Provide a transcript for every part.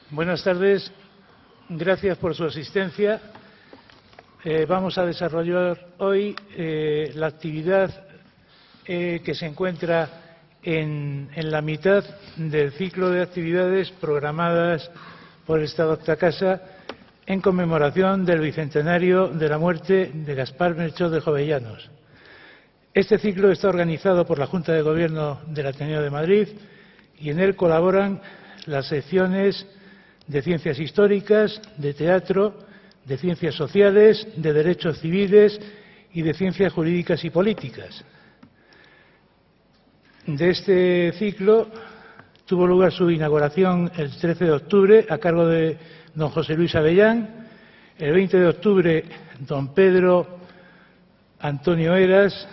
Buenas tardes. Gracias por su asistencia. Vamos a desarrollar hoy la actividad que se encuentra en la mitad del ciclo de actividades programadas por esta docta casa en conmemoración del bicentenario de la muerte de Gaspar Melchor de Jovellanos. Este ciclo está organizado por la Junta de Gobierno del Ateneo de Madrid y en él colaboran las secciones de Ciencias Históricas, de Teatro, de Ciencias Sociales, de Derechos Civiles y de Ciencias Jurídicas y Políticas. De este ciclo tuvo lugar su inauguración el 13 de octubre a cargo de don José Luis Avellán. El 20 de octubre, don Pedro Antonio Heras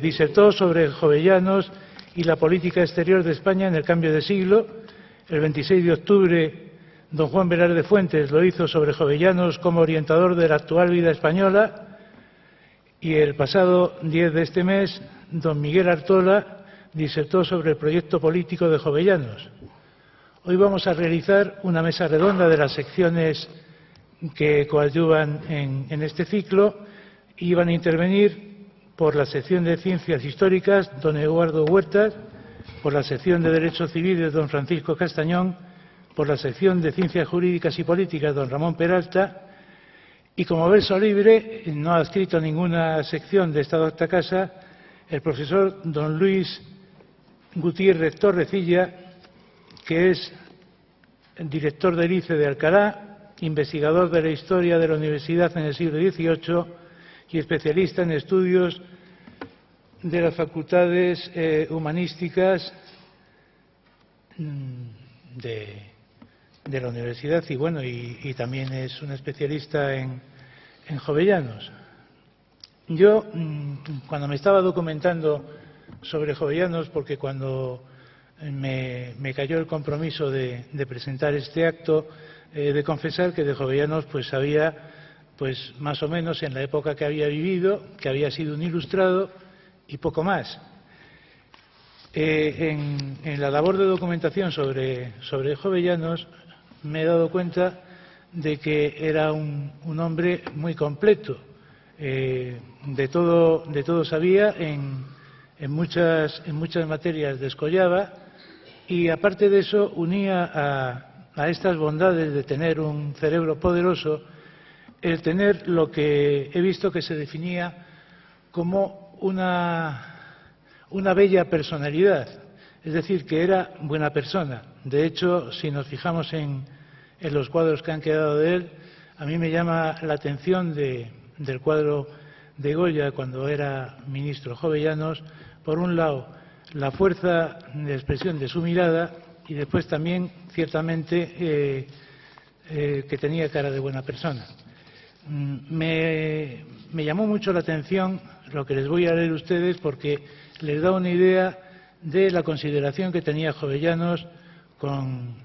disertó sobre Jovellanos y la política exterior de España en el cambio de siglo. El 26 de octubre, don Juan Velarde Fuentes lo hizo sobre Jovellanos como orientador de la actual vida española. Y el pasado 10 de este mes, don Miguel Artola disertó sobre el proyecto político de Jovellanos. Hoy vamos a realizar una mesa redonda de las secciones que coadyuvan en este ciclo y van a intervenir por la sección de Ciencias Históricas, don Eduardo Huertas, por la sección de Derechos Civiles, don Francisco Castañón, por la sección de Ciencias Jurídicas y Políticas, don Ramón Peralta, y como verso libre, no ha adscrito ninguna sección de esta docta casa, el profesor don Luis Gutiérrez Torrecilla, que es director del ICE de Alcalá, investigador de la historia de la universidad en el siglo XVIII y especialista en estudios de las facultades humanísticas de la universidad y bueno, y también es un especialista en Jovellanos. Yo, cuando me estaba documentando sobre Jovellanos, porque cuando me cayó el compromiso de presentar este acto, de confesar que de Jovellanos pues sabía pues más o menos en la época que había vivido, que había sido un ilustrado y poco más. En la labor de documentación sobre Jovellanos me he dado cuenta de que era un hombre muy completo, de todo sabía, en muchas materias descollaba y aparte de eso unía a estas bondades de tener un cerebro poderoso el tener lo que he visto que se definía como una bella personalidad, es decir, que era buena persona. De hecho, si nos fijamos en los cuadros que han quedado de él, a mí me llama la atención del cuadro de Goya cuando era ministro Jovellanos, por un lado, la fuerza de expresión de su mirada y después también, ciertamente, que tenía cara de buena persona. Me llamó mucho la atención lo que les voy a leer a ustedes porque les da una idea de la consideración que tenía Jovellanos con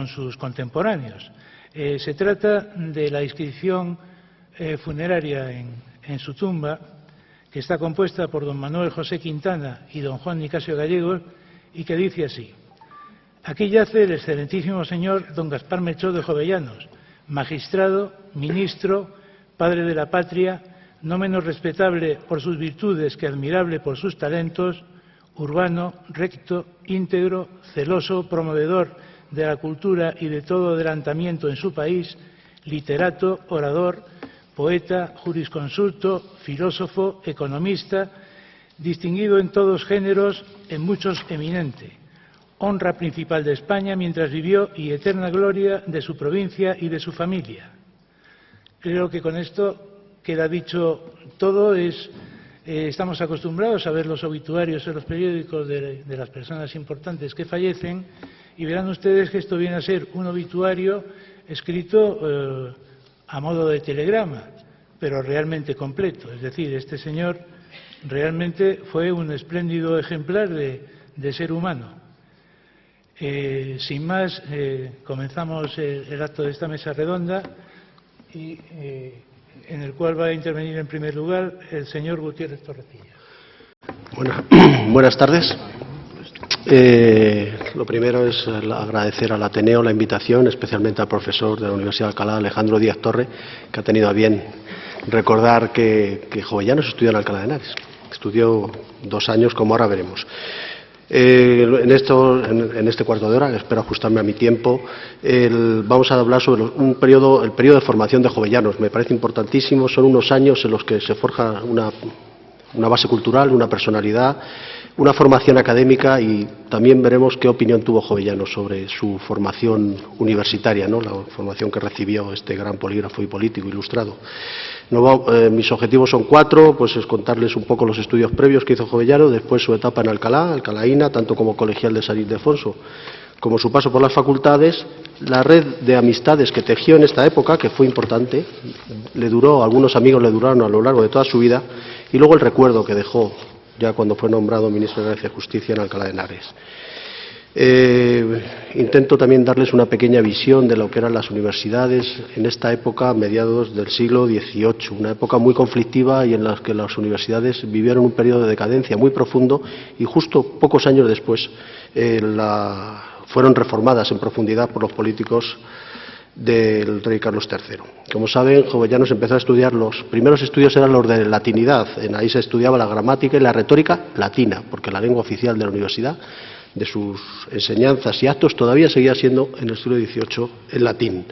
sus contemporáneos. Se trata de la inscripción funeraria en su tumba, que está compuesta por don Manuel José Quintana y don Juan Nicasio Gallegos, y que dice así: aquí yace el excelentísimo señor don Gaspar Melchor de Jovellanos, magistrado, ministro, padre de la patria, no menos respetable por sus virtudes que admirable por sus talentos, urbano, recto, íntegro, celoso, promovedor de la cultura y de todo adelantamiento en su país, literato, orador, poeta, jurisconsulto, filósofo, economista, distinguido en todos géneros, en muchos eminente, honra principal de España mientras vivió y eterna gloria de su provincia y de su familia. Creo que con esto queda dicho todo. Estamos acostumbrados a ver los obituarios en los periódicos de las personas importantes que fallecen y verán ustedes que esto viene a ser un obituario escrito a modo de telegrama, pero realmente completo. Es decir, este señor realmente fue un espléndido ejemplar de ser humano. Sin más, comenzamos el acto de esta mesa redonda y en el cual va a intervenir en primer lugar el señor Gutiérrez Torrecilla. Buenas tardes. Lo primero es agradecer al Ateneo la invitación, especialmente al profesor de la Universidad de Alcalá, Alejandro Díaz Torre, que ha tenido a bien recordar que Jovellanos estudió en Alcalá de Henares. Estudió 2 años, como ahora veremos. En este cuarto de hora, espero ajustarme a mi tiempo, vamos a hablar sobre el periodo de formación de Jovellanos. Me parece importantísimo, son unos años en los que se forja una base cultural, una personalidad, una formación académica, y también veremos qué opinión tuvo Jovellanos sobre su formación universitaria, ¿no? La formación que recibió este gran polígrafo y político ilustrado. Mis objetivos son 4, pues es contarles un poco los estudios previos que hizo Jovellanos, después su etapa en Alcalá, Alcalaína, tanto como colegial de San Ildefonso, como su paso por las facultades, la red de amistades que tejió en esta época, que fue importante, algunos amigos le duraron a lo largo de toda su vida, y luego el recuerdo que dejó ya cuando fue nombrado ministro de Gracia y Justicia en Alcalá de Henares. Intento también darles una pequeña visión de lo que eran las universidades en esta época, a mediados del siglo XVIII, una época muy conflictiva y en la que las universidades vivieron un periodo de decadencia muy profundo, y justo pocos años después fueron reformadas en profundidad por los políticos del rey Carlos III. Como saben, Jovellanos empezó a estudiar, los primeros estudios eran los de latinidad, ahí se estudiaba la gramática y la retórica latina, porque la lengua oficial de la universidad, de sus enseñanzas y actos, todavía seguía siendo en el siglo XVIII el latín.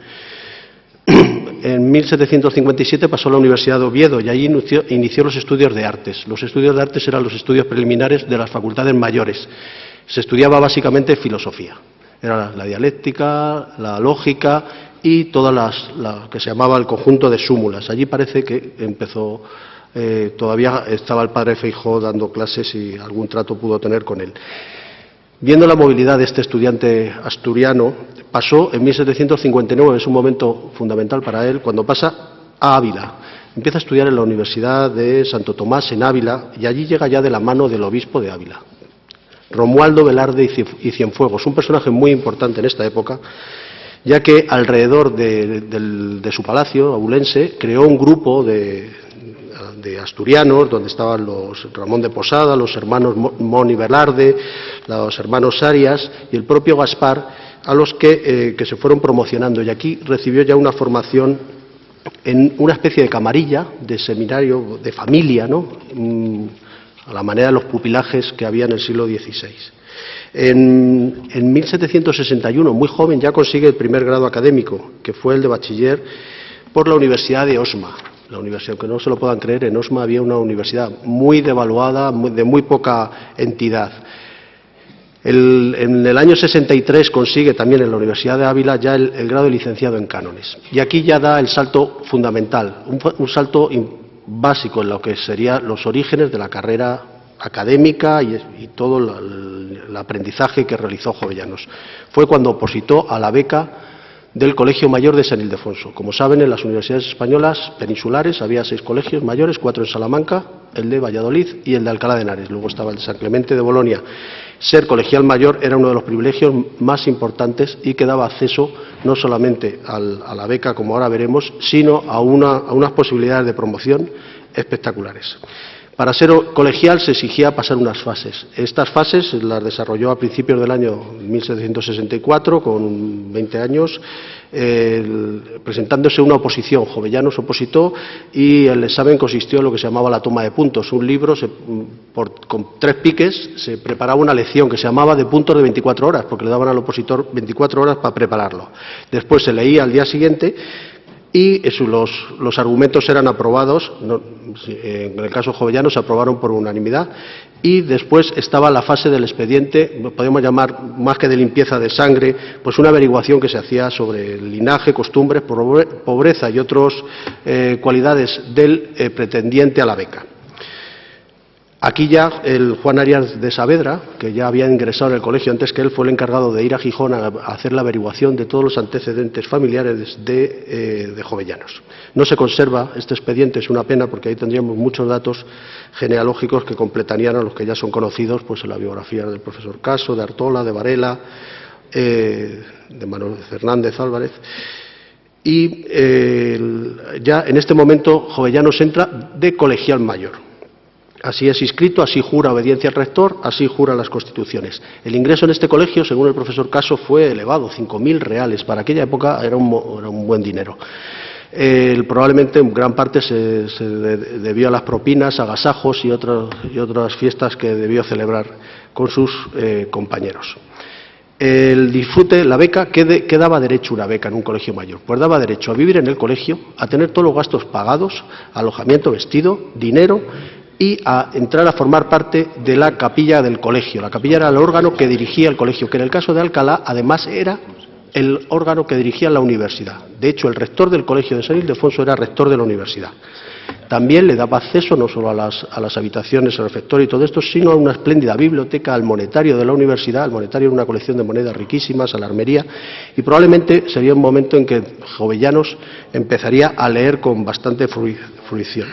En 1757 pasó a la Universidad de Oviedo y allí inició los estudios de artes. Los estudios de artes eran los estudios preliminares de las facultades mayores. Se estudiaba básicamente filosofía. Era la dialéctica, la lógica y todas la que se llamaba el conjunto de súmulas. Allí parece que empezó, todavía estaba el padre Feijóo dando clases y algún trato pudo tener con él. Viendo la movilidad de este estudiante asturiano, pasó en 1759, es un momento fundamental para él, cuando pasa a Ávila. Empieza a estudiar en la Universidad de Santo Tomás en Ávila, y allí llega ya de la mano del obispo de Ávila, Romualdo Velarde y Cienfuegos, un personaje muy importante en esta época, ya que alrededor de su palacio abulense creó un grupo de asturianos, donde estaban los Ramón de Posada, los hermanos Mon y Velarde, los hermanos Arias y el propio Gaspar, a los que se fueron promocionando, y aquí recibió ya una formación en una especie de camarilla, de seminario, de familia, ¿no? A la manera de los pupilajes que había en el siglo XVI. En 1761, muy joven, ya consigue el primer grado académico, que fue el de bachiller por la Universidad de Osma. La universidad, aunque no se lo puedan creer, en Osma había una universidad muy devaluada, de muy poca entidad. En el año 63 consigue también en la Universidad de Ávila ya el grado de licenciado en cánones. Y aquí ya da el salto fundamental, un salto básico en lo que serían los orígenes de la carrera académica y todo el aprendizaje que realizó Jovellanos. Fue cuando opositó a la beca del Colegio Mayor de San Ildefonso. Como saben, en las universidades españolas peninsulares había 6 colegios mayores, 4 en Salamanca, el de Valladolid y el de Alcalá de Henares. Luego estaba el de San Clemente de Bolonia. Ser colegial mayor era uno de los privilegios más importantes y que daba acceso no solamente a la beca, como ahora veremos, sino a unas posibilidades de promoción espectaculares. Para ser colegial se exigía pasar unas fases. Estas fases las desarrolló a principios del año 1764, con 20 años, presentándose una oposición. Jovellanos opositó y el examen consistió en lo que se llamaba la toma de puntos. Un libro, con 3 piques, se preparaba una lección que se llamaba de puntos de 24 horas, porque le daban al opositor 24 horas para prepararlo. Después se leía al día siguiente y los argumentos eran aprobados, en el caso Jovellanos se aprobaron por unanimidad, y después estaba la fase del expediente, podemos llamar más que de limpieza de sangre, pues una averiguación que se hacía sobre el linaje, costumbres, pobreza y otras cualidades del pretendiente a la beca. Aquí ya el Juan Arias de Saavedra, que ya había ingresado en el colegio antes que él, fue el encargado de ir a Gijón a hacer la averiguación de todos los antecedentes familiares de Jovellanos. No se conserva este expediente, es una pena, porque ahí tendríamos muchos datos genealógicos que completarían a los que ya son conocidos, pues en la biografía del profesor Caso, de Artola, de Varela, de Manuel Fernández Álvarez. Y ya en este momento Jovellanos entra de colegial mayor. Así es inscrito, así jura obediencia al rector, así juran las constituciones. El ingreso en este colegio, según el profesor Caso, fue elevado, 5.000 reales. Para aquella época era un buen dinero. Probablemente en gran parte se debió a las propinas, agasajos y otras fiestas que debió celebrar con sus compañeros. El disfrute, la beca, ¿qué daba derecho una beca en un colegio mayor? Pues daba derecho a vivir en el colegio, a tener todos los gastos pagados, alojamiento, vestido, dinero y a entrar a formar parte de la capilla del colegio. La capilla era el órgano que dirigía el colegio, que en el caso de Alcalá además era el órgano que dirigía la universidad. De hecho, el rector del colegio de San Ildefonso era rector de la universidad. También le daba acceso no solo a las habitaciones, al refectorio y todo esto, sino a una espléndida biblioteca, al monetario de la universidad. El monetario era una colección de monedas riquísimas, a la armería, y probablemente sería un momento en que Jovellanos empezaría a leer con bastante fruición.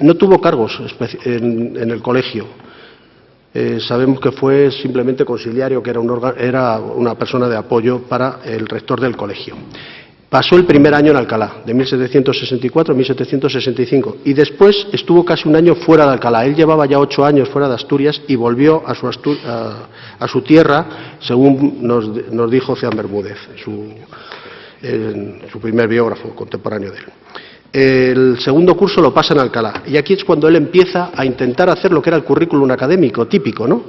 No tuvo cargos en el colegio. Sabemos que fue simplemente conciliario, que era una persona de apoyo para el rector del colegio. Pasó el primer año en Alcalá, de 1764 a 1765, y después estuvo casi un año fuera de Alcalá. Él llevaba ya 8 años fuera de Asturias y volvió a su tierra, según nos dijo Ceán Bermúdez, su primer biógrafo contemporáneo de él. El segundo curso lo pasa en Alcalá, y aquí es cuando él empieza a intentar hacer lo que era el currículum académico típico, ¿no?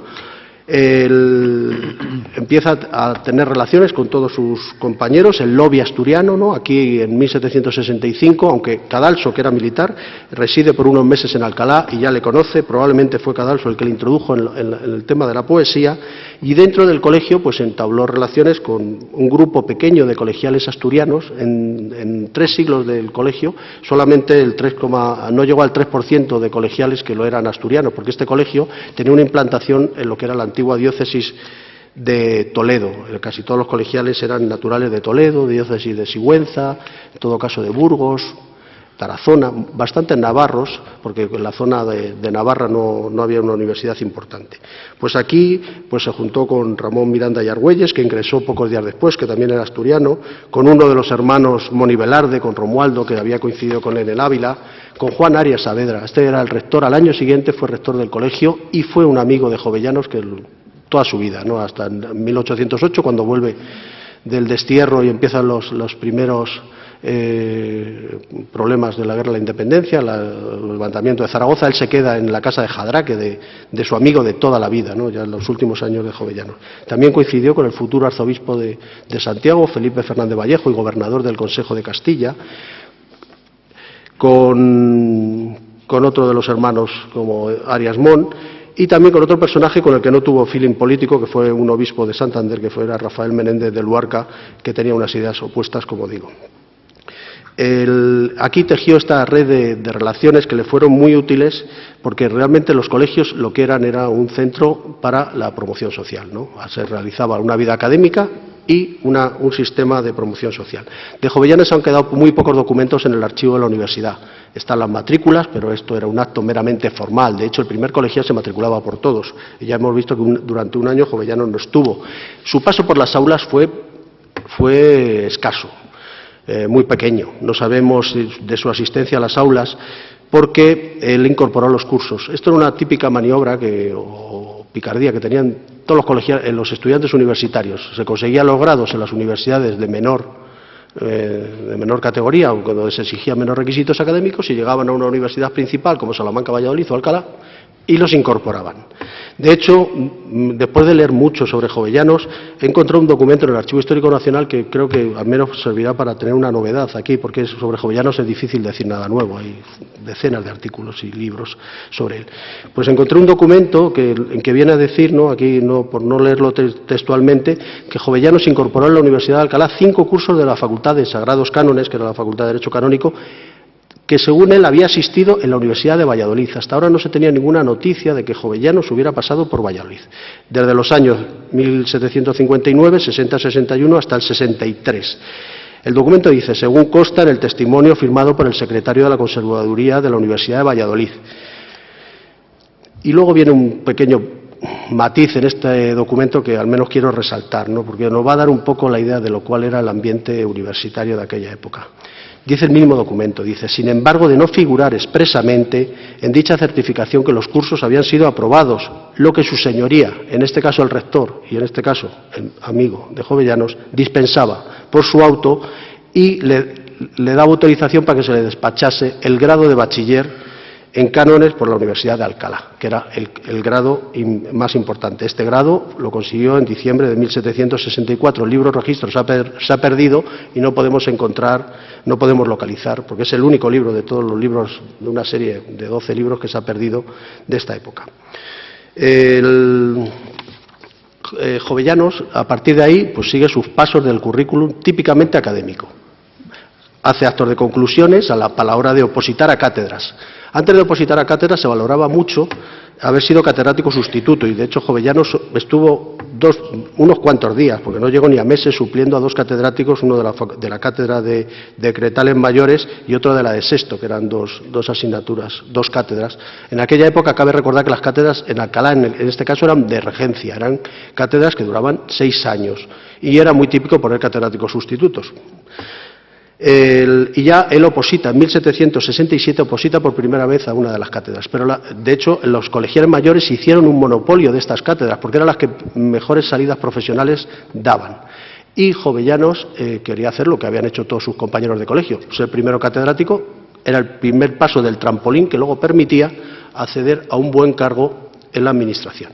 Empieza a tener relaciones con todos sus compañeros, el lobby asturiano, ¿no? Aquí en 1765, aunque Cadalso, que era militar, reside por unos meses en Alcalá y ya le conoce, probablemente fue Cadalso el que le introdujo en el tema de la poesía, y dentro del colegio pues entabló relaciones con un grupo pequeño de colegiales asturianos. En 3 siglos del colegio, solamente no llegó al 3% de colegiales que lo eran asturianos, porque este colegio tenía una implantación en lo que era la antigua diócesis de Toledo. Casi todos los colegiales eran naturales de Toledo, diócesis de Sigüenza, en todo caso de Burgos, Tarazona, bastantes navarros, porque en la zona de Navarra no había una universidad importante. Pues aquí pues se juntó con Ramón Miranda y Argüelles, que ingresó pocos días después, que también era asturiano, con uno de los hermanos Moni Velarde, con Romualdo, que había coincidido con él en Ávila, con Juan Arias Saavedra. Este era el rector, al año siguiente fue rector del colegio y fue un amigo de Jovellanos toda su vida, ¿no? Hasta en 1808, cuando vuelve del destierro y empiezan los primeros problemas de la guerra de la independencia, el levantamiento de Zaragoza. Él se queda en la casa de Jadraque, de su amigo de toda la vida, ¿no? Ya en los últimos años de Jovellanos. También coincidió con el futuro arzobispo de Santiago, Felipe Fernández Vallejo, y gobernador del Consejo de Castilla, con otro de los hermanos como Arias Mon, y también con otro personaje con el que no tuvo feeling político, que fue un obispo de Santander, que era Rafael Menéndez de Luarca, que tenía unas ideas opuestas, como digo. Aquí tejió esta red de relaciones que le fueron muy útiles, porque realmente los colegios lo que eran era un centro para la promoción social, ¿no? Se realizaba una vida académica y un sistema de promoción social. De Jovellanos han quedado muy pocos documentos en el archivo de la universidad. Están las matrículas, pero esto era un acto meramente formal. De hecho, el primer colegial se matriculaba por todos. Y ya hemos visto que durante un año Jovellanos no estuvo. Su paso por las aulas fue escaso, muy pequeño. No sabemos de su asistencia a las aulas porque él incorporó los cursos. Esto era una típica maniobra o picardía que tenían todos los estudiantes universitarios. Se conseguían los grados en las universidades de menor categoría, cuando se exigían menos requisitos académicos, y llegaban a una universidad principal como Salamanca, Valladolid o Alcalá, y los incorporaban. De hecho, después de leer mucho sobre Jovellanos, he encontrado un documento en el Archivo Histórico Nacional que creo que al menos servirá para tener una novedad aquí, porque sobre Jovellanos es difícil decir nada nuevo, hay decenas de artículos y libros sobre él. Pues encontré un documento en que viene a decir, ¿no? Aquí por no leerlo textualmente, que Jovellanos incorporó en la Universidad de Alcalá 5 cursos de la Facultad de Sagrados Cánones, que era la Facultad de Derecho Canónico, que según él había asistido en la Universidad de Valladolid. Hasta ahora no se tenía ninguna noticia de que Jovellanos hubiera pasado por Valladolid. Desde los años 1759, 60-61 hasta el 63. El documento dice, según consta en el testimonio firmado por el secretario de la Conservaduría de la Universidad de Valladolid. Y luego viene un pequeño matiz en este documento que al menos quiero resaltar, ¿no? Porque nos va a dar un poco la idea de lo cual era el ambiente universitario de aquella época. Dice el mismo documento, dice, sin embargo, de no figurar expresamente en dicha certificación que los cursos habían sido aprobados, lo que su señoría, en este caso el rector y en este caso el amigo de Jovellanos, dispensaba por su auto y le daba autorización para que se le despachase el grado de bachiller en cánones por la Universidad de Alcalá, que era el grado más importante. Este grado lo consiguió en diciembre de 1764. El libro registro se ha perdido y no podemos encontrar, no podemos localizar, porque es el único libro de todos los libros, de una serie de 12 libros que se ha perdido de esta época. Jovellanos, a partir de ahí, pues sigue sus pasos del currículum típicamente académico. Hace actos de conclusiones a la hora de opositar a cátedras. Antes de opositar a cátedras se valoraba mucho haber sido catedrático sustituto y de hecho Jovellanos estuvo unos cuantos días, porque no llegó ni a meses, supliendo a dos catedráticos, uno de la cátedra de Cretales Mayores y otro de la de Sexto, que eran dos asignaturas, dos cátedras. En aquella época cabe recordar que las cátedras en Alcalá, en este caso, eran de regencia, eran cátedras que duraban 6 años y era muy típico poner catedráticos sustitutos. Y ya él oposita, en 1767 oposita por primera vez a una de las cátedras, pero de hecho los colegiales mayores hicieron un monopolio de estas cátedras porque eran las que mejores salidas profesionales daban. Y Jovellanos quería hacer lo que habían hecho todos sus compañeros de colegio, ser primero catedrático, era el primer paso del trampolín que luego permitía acceder a un buen cargo en la administración.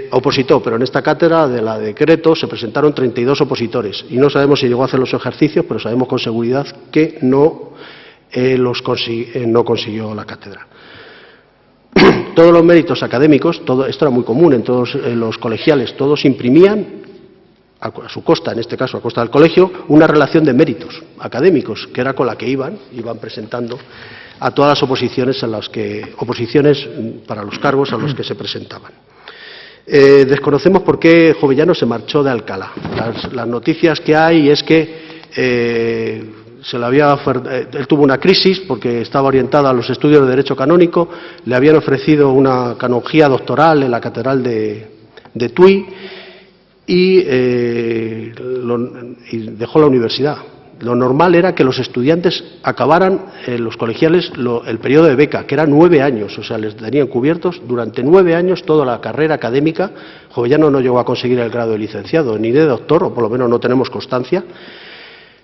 Opositó, pero en esta cátedra de la decreto se presentaron 32 opositores y no sabemos si llegó a hacer los ejercicios, pero sabemos con seguridad que no consiguió la cátedra. Todos los méritos académicos, esto era muy común en todos los colegiales, todos imprimían a su costa, en este caso a costa del colegio, una relación de méritos académicos, que era con la que iban presentando a todas las oposiciones para los cargos a los que se presentaban. Desconocemos por qué Jovellanos se marchó de Alcalá. Las noticias que hay es que él tuvo una crisis porque estaba orientada a los estudios de Derecho Canónico, le habían ofrecido una canonjía doctoral en la Catedral de Tui y dejó la universidad. Lo normal era que los estudiantes acabaran los colegiales el periodo de beca, que era 9 años, o sea, les tenían cubiertos durante 9 años toda la carrera académica. Jovellanos no llegó a conseguir el grado de licenciado ni de doctor, o por lo menos no tenemos constancia,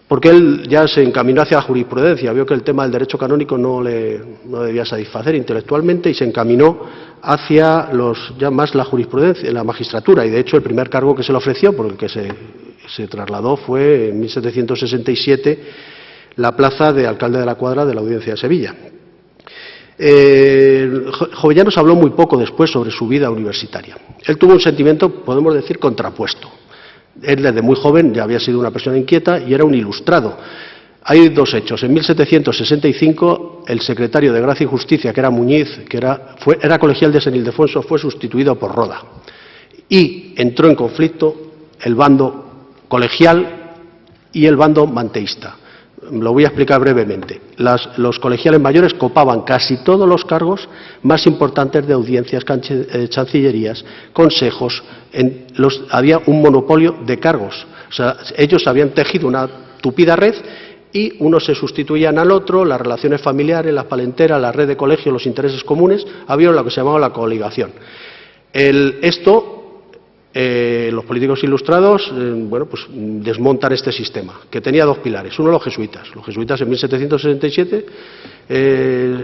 porque él ya se encaminó hacia la jurisprudencia, vio que el tema del derecho canónico no debía satisfacer intelectualmente y se encaminó hacia más la jurisprudencia, la magistratura, y de hecho el primer cargo que se le ofreció, por el que se trasladó, fue en 1767 la plaza de alcalde de la Cuadra de la Audiencia de Sevilla. Jovellanos habló muy poco después sobre su vida universitaria. Él tuvo un sentimiento, podemos decir, contrapuesto. Él desde muy joven ya había sido una persona inquieta y era un ilustrado. Hay dos hechos. En 1765 el secretario de Gracia y Justicia, que era Muñiz, que era colegial de San Ildefonso, fue sustituido por Roda. Y entró en conflicto el bando colegial y el bando manteísta. Lo voy a explicar brevemente. Los colegiales mayores copaban casi todos los cargos más importantes de audiencias, chancillerías, consejos. Había un monopolio de cargos. O sea, ellos habían tejido una tupida red y unos se sustituían al otro, las relaciones familiares, las palenteras, la red de colegios, los intereses comunes, había lo que se llamaba la coligación. Los políticos ilustrados desmontan este sistema, que tenía dos pilares. Uno, los jesuitas. Los jesuitas en 1767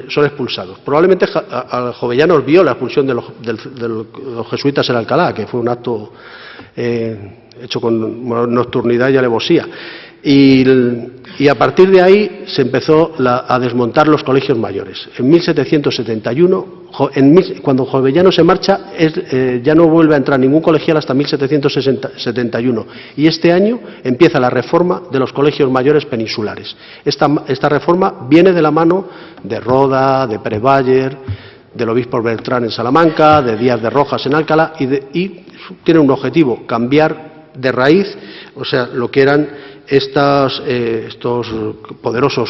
son expulsados. Probablemente Jovellanos vio la expulsión de los jesuitas en Alcalá, que fue un acto hecho con nocturnidad y alevosía. Y a partir de ahí se empezó a desmontar los colegios mayores. En 1771, cuando Jovellanos se marcha, ya no vuelve a entrar ningún colegial hasta 1771. Y este año empieza la reforma de los colegios mayores peninsulares. Esta reforma viene de la mano de Roda, de Prevaller, del obispo Beltrán en Salamanca, de Díaz de Rojas en Alcalá, y tiene un objetivo: cambiar de raíz, o sea, lo que eran estos poderosos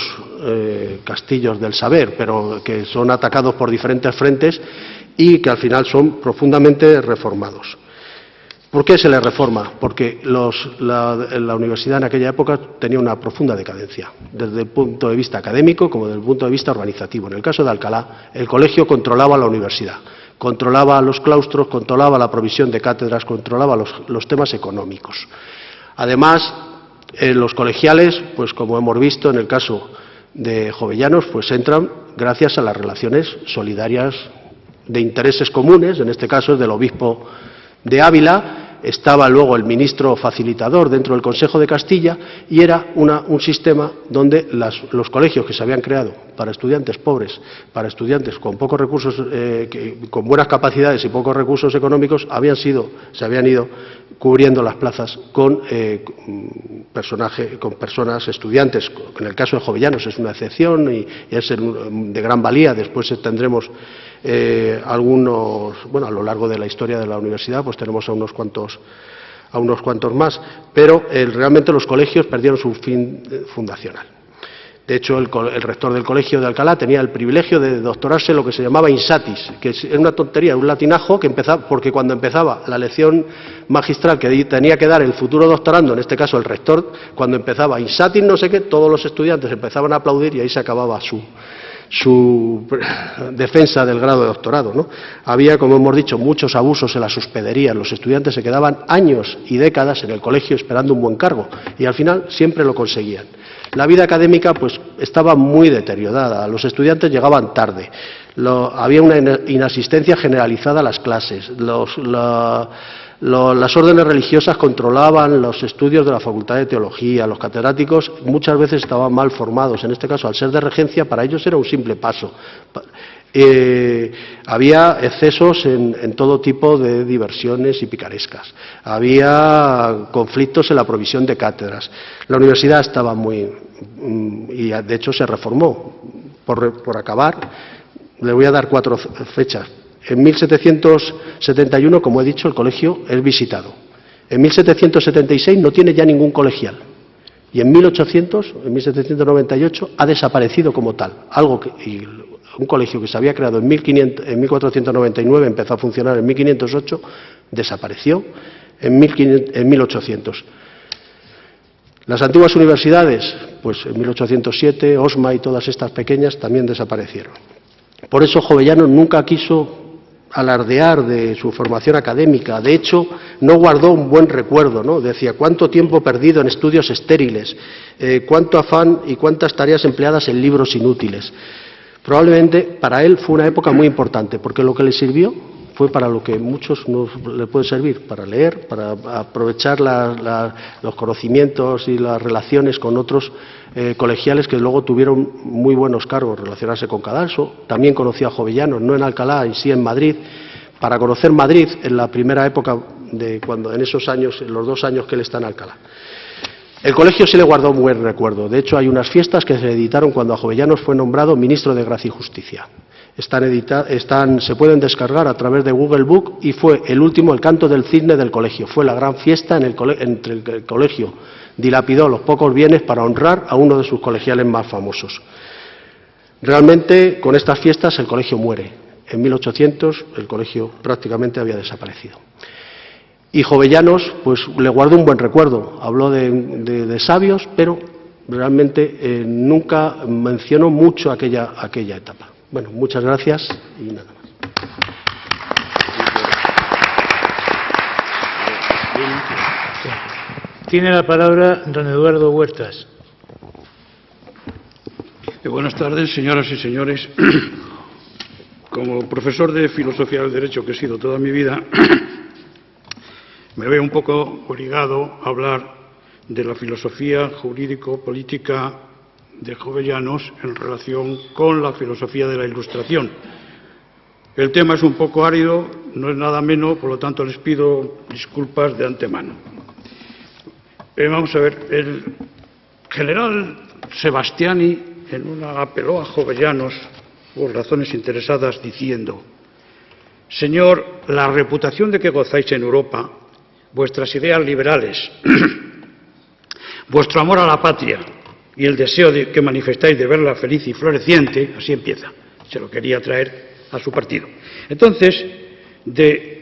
castillos del saber, pero que son atacados por diferentes frentes y que al final son profundamente reformados. ¿Por qué se le reforma? Porque la universidad en aquella época tenía una profunda decadencia, desde el punto de vista académico como desde el punto de vista organizativo. En el caso de Alcalá, el colegio controlaba la universidad, controlaba los claustros, controlaba la provisión de cátedras, controlaba los temas económicos. Además, los colegiales, pues como hemos visto en el caso de Jovellanos, pues entran gracias a las relaciones solidarias de intereses comunes, en este caso es del obispo de Ávila. Estaba luego el ministro facilitador dentro del Consejo de Castilla y era un sistema donde los colegios que se habían creado para estudiantes pobres, para estudiantes con pocos recursos, con buenas capacidades y pocos recursos económicos, se habían ido cubriendo las plazas con personas, estudiantes. En el caso de Jovellanos es una excepción y es de gran valía. Después tendremos algunos, bueno, a lo largo de la historia de la universidad, pues tenemos a unos cuantos más, pero realmente los colegios perdieron su fin fundacional. De hecho, el rector del colegio de Alcalá tenía el privilegio de doctorarse en lo que se llamaba insatis, que es una tontería, un latinajo que empezaba, porque cuando empezaba la lección magistral que tenía que dar el futuro doctorando, en este caso el rector, cuando empezaba insatis no sé qué, todos los estudiantes empezaban a aplaudir y ahí se acababa su defensa del grado de doctorado, ¿no? Había, como hemos dicho, muchos abusos en las hospederías. Los estudiantes se quedaban años y décadas en el colegio esperando un buen cargo y al final siempre lo conseguían. La vida académica pues estaba muy deteriorada, los estudiantes llegaban tarde, había una inasistencia generalizada a las clases, las órdenes religiosas controlaban los estudios de la Facultad de Teología, los catedráticos muchas veces estaban mal formados, en este caso al ser de regencia para ellos era un simple paso. Había excesos en todo tipo de diversiones y picarescas, había conflictos en la provisión de cátedras, la universidad estaba y de hecho se reformó. Por acabar, le voy a dar 4 fechas. En 1771, como he dicho, el colegio es visitado. En 1776 no tiene ya ningún colegial. Y en 1798 ha desaparecido como tal. Un colegio que se había creado en 1499, empezó a funcionar en 1508, desapareció en 1800. Las antiguas universidades, pues en 1807, Osma y todas estas pequeñas también desaparecieron. Por eso Jovellanos nunca quiso alardear de su formación académica, de hecho no guardó un buen recuerdo, ¿no? Decía, cuánto tiempo perdido en estudios estériles, cuánto afán y cuántas tareas empleadas en libros inútiles. Probablemente para él fue una época muy importante, porque lo que le sirvió fue para lo que muchos nos le puede servir, para leer, para aprovechar los conocimientos y las relaciones con otros colegiales que luego tuvieron muy buenos cargos, relacionarse con Cadalso. También conoció a Jovellanos, no en Alcalá, y sí en Madrid. Para conocer Madrid en la primera época, en esos años, en los 2 años que él está en Alcalá. El colegio sí le guardó un buen recuerdo. De hecho, hay unas fiestas que se editaron cuando a Jovellanos fue nombrado ministro de Gracia y Justicia. Se pueden descargar a través de Google Book y fue el último, el canto del cisne del colegio. Fue la gran fiesta entre el colegio. Dilapidó los pocos bienes para honrar a uno de sus colegiales más famosos. Realmente, con estas fiestas el colegio muere. En 1800 el colegio prácticamente había desaparecido. Y Jovellanos pues le guardó un buen recuerdo. Habló de sabios, pero realmente nunca mencionó mucho aquella etapa. Bueno, muchas gracias y nada más. Tiene la palabra don Eduardo Huertas. Buenas tardes, señoras y señores. Como profesor de Filosofía del Derecho que he sido toda mi vida, me veo un poco obligado a hablar de la filosofía jurídico-política de Jovellanos en relación con la filosofía de la Ilustración. El tema es un poco árido, no es nada menos, por lo tanto les pido disculpas de antemano. Vamos a ver, el general Sebastiani apeló a Jovellanos por razones interesadas diciendo: Señor, la reputación de que gozáis en Europa, vuestras ideas liberales, vuestro amor a la patria y el deseo que manifestáis de verla feliz y floreciente, así empieza, se lo quería traer a su partido. Entonces,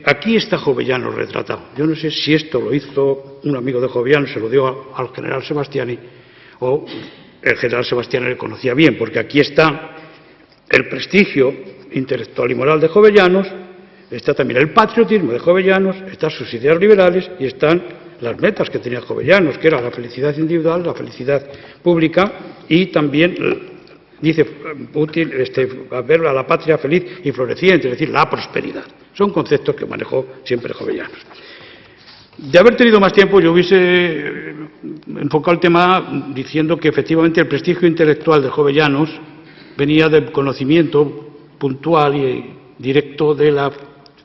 Aquí está Jovellanos retratado. Yo no sé si esto lo hizo un amigo de Jovellanos, se lo dio al general Sebastiani, o el general Sebastiani le conocía bien, porque aquí está el prestigio intelectual y moral de Jovellanos, está también el patriotismo de Jovellanos, están sus ideas liberales y están las metas que tenía Jovellanos, que era la felicidad individual, la felicidad pública y también, dice útil, ver a la patria feliz y floreciente, es decir, la prosperidad. Son conceptos que manejó siempre Jovellanos. De haber tenido más tiempo, yo hubiese enfocado el tema diciendo que efectivamente el prestigio intelectual de Jovellanos venía del conocimiento puntual y directo de la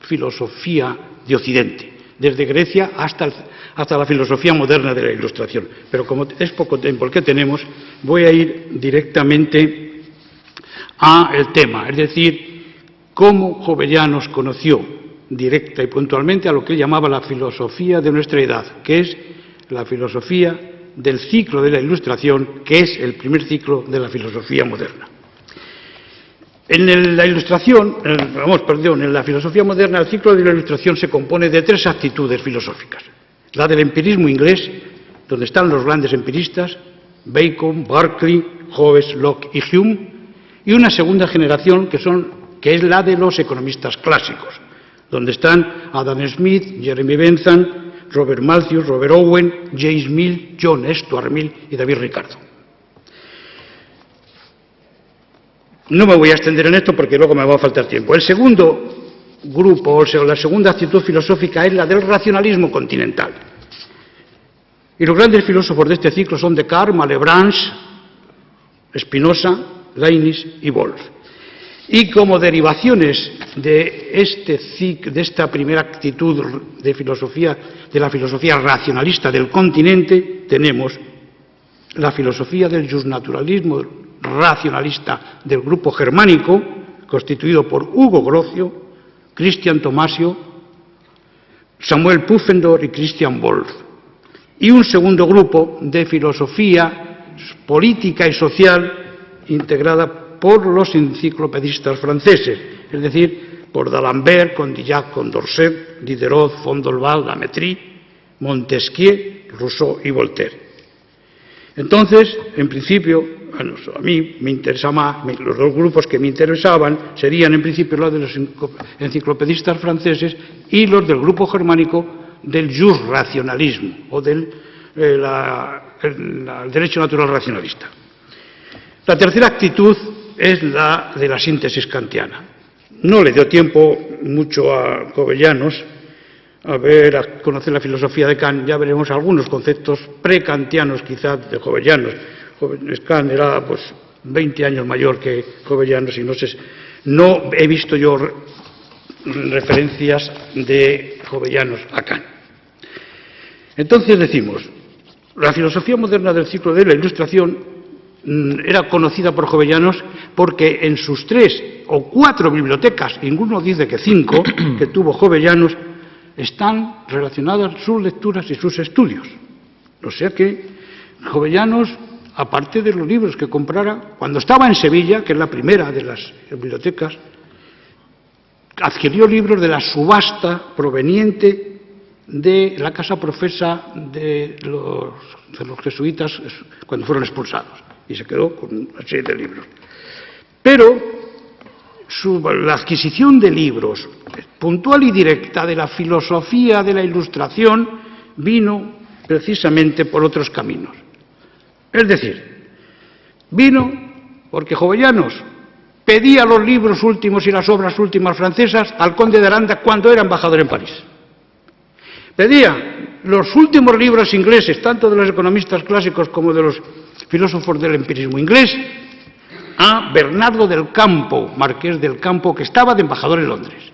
filosofía de Occidente, desde Grecia hasta la filosofía moderna de la Ilustración. Pero como es poco tiempo el que tenemos, voy a ir directamente al tema, es decir, cómo Jovellanos conoció directa y puntualmente a lo que él llamaba la filosofía de nuestra edad, que es la filosofía del ciclo de la Ilustración, que es el primer ciclo de la filosofía moderna. En la filosofía moderna, el ciclo de la Ilustración se compone de tres actitudes filosóficas. La del empirismo inglés, donde están los grandes empiristas, Bacon, Berkeley, Hobbes, Locke y Hume, y una segunda generación que es la de los economistas clásicos, donde están Adam Smith, Jeremy Bentham, Robert Malthus, Robert Owen, James Mill, John Stuart Mill y David Ricardo. No me voy a extender en esto porque luego me va a faltar tiempo. El segundo grupo, o sea, la segunda actitud filosófica es la del racionalismo continental. Y los grandes filósofos de este ciclo son Descartes, Malebranche, Spinoza, Leibniz y Wolff. Y como derivaciones de esta primera actitud de la filosofía racionalista del continente, tenemos la filosofía del justnaturalismo racionalista del grupo germánico, constituido por Hugo Grocio, Christian Tomasio, Samuel Pufendorf y Christian Wolff. Y un segundo grupo de filosofía política y social integrada por los enciclopedistas franceses, es decir, por D'Alembert, Condillac, Condorcet, Diderot, Fondolval, Lametrie, Montesquieu, Rousseau y Voltaire. Entonces, en principio, a mí me interesaba más, los dos grupos que me interesaban serían en principio los de los enciclopedistas franceses y los del grupo germánico del jusracionalismo o del el derecho natural racionalista. La tercera actitud es la de la síntesis kantiana. No le dio tiempo mucho a Jovellanos a conocer la filosofía de Kant. Ya veremos algunos conceptos prekantianos quizás de Jovellanos. Kant era 20 años mayor que Jovellanos y no he visto yo referencias de Jovellanos a Kant. Entonces decimos, la filosofía moderna del ciclo de la Ilustración era conocida por Jovellanos porque en sus 3 o 4 bibliotecas, y ninguno dice que 5, que tuvo Jovellanos, están relacionadas sus lecturas y sus estudios. O sea que Jovellanos, aparte de los libros que comprara, cuando estaba en Sevilla, que es la primera de las bibliotecas, adquirió libros de la subasta proveniente de la casa profesa de los jesuitas cuando fueron expulsados, y se quedó con una serie de libros. Pero la adquisición de libros puntual y directa de la filosofía de la Ilustración vino precisamente por otros caminos. Es decir, vino porque Jovellanos pedía los libros últimos y las obras últimas francesas al conde de Aranda cuando era embajador en París. Pedía los últimos libros ingleses, tanto de los economistas clásicos como de los filósofos del empirismo inglés, a Bernardo del Campo, marqués del Campo, que estaba de embajador en Londres.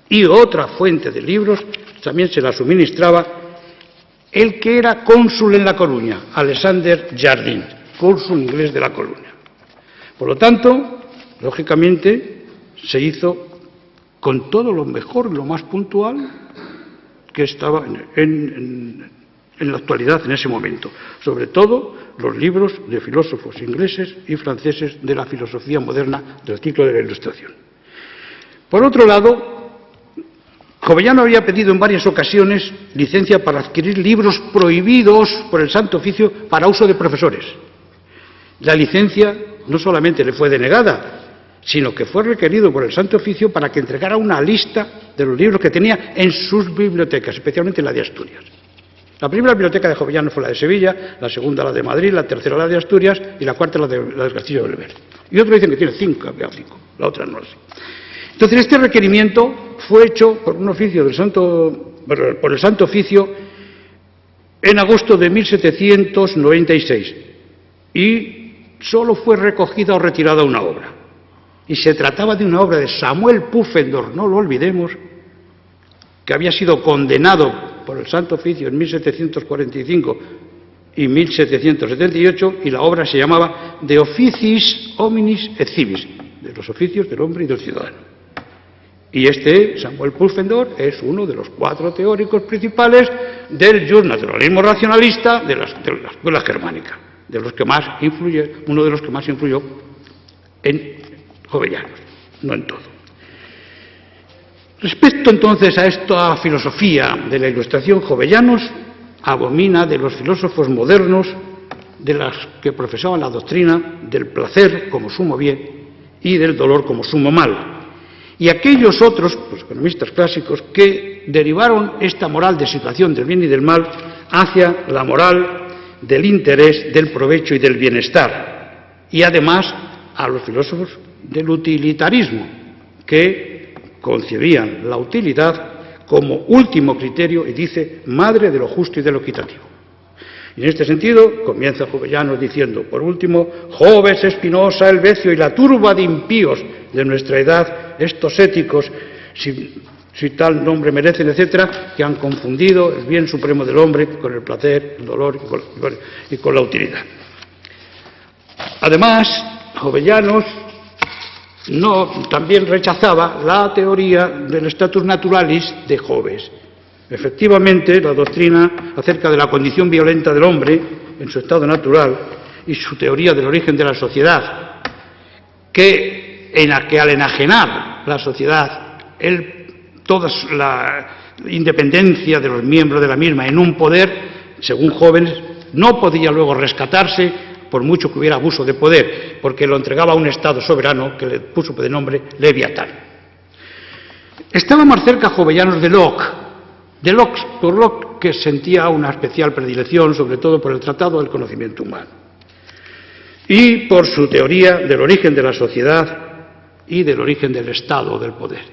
Y otra fuente de libros también se la suministraba el que era cónsul en La Coruña, Alexander Jardine, cónsul inglés de La Coruña. Por lo tanto, lógicamente, se hizo con todo lo mejor, lo más puntual que estaba en la actualidad en ese momento, sobre todo los libros de filósofos ingleses y franceses de la filosofía moderna del ciclo de la Ilustración. Por otro lado, Jovellano había pedido en varias ocasiones licencia para adquirir libros prohibidos por el Santo Oficio para uso de profesores. La licencia no solamente le fue denegada, sino que fue requerido por el Santo Oficio para que entregara una lista de los libros que tenía en sus bibliotecas, especialmente la de Asturias. La primera biblioteca de Jovellano fue la de Sevilla, la segunda la de Madrid, la tercera la de Asturias y la cuarta la del Castillo de Belver. Y otros dicen que tiene 5, la otra no lo sé. Entonces, este requerimiento fue hecho por un oficio por el Santo Oficio en agosto de 1796 y solo fue recogida o retirada una obra. Y se trataba de una obra de Samuel Pufendorf, no lo olvidemos, que había sido condenado por el Santo Oficio en 1745 y 1778, y la obra se llamaba De Officis Hominis et Civis, de los oficios del hombre y del ciudadano. Y este, Samuel Pufendorf, es uno de los 4 teóricos principales del naturalismo racionalista de la escuela germánica, de los que más influye, uno de los que más influyó en Jovellanos, no en todo. Respecto entonces a esta filosofía de la Ilustración, Jovellanos abomina de los filósofos modernos de las que profesaban la doctrina del placer como sumo bien y del dolor como sumo mal, y aquellos otros, los economistas clásicos, que derivaron esta moral de situación del bien y del mal hacia la moral del interés, del provecho y del bienestar, y además a los filósofos del utilitarismo, que concebían la utilidad como último criterio y dice madre de lo justo y de lo equitativo. Y en este sentido comienza Jovellanos diciendo, por último, Joves, Espinosa, Helvecio y la turba de impíos de nuestra edad, estos éticos, si tal nombre merecen, etcétera, que han confundido el bien supremo del hombre con el placer, el dolor y con la utilidad. Además, Jovellanos también rechazaba la teoría del status naturalis de Hobbes. Efectivamente, la doctrina acerca de la condición violenta del hombre en su estado natural y su teoría del origen de la sociedad, que al enajenar la sociedad, toda la independencia de los miembros de la misma en un poder, según Hobbes, no podía luego rescatarse por mucho que hubiera abuso de poder, porque lo entregaba a un Estado soberano que le puso de nombre Leviatán. Estaba más cerca Jovellanos de Locke, por Locke, que sentía una especial predilección, sobre todo por el Tratado del Conocimiento Humano, y por su teoría del origen de la sociedad y del origen del Estado, del poder,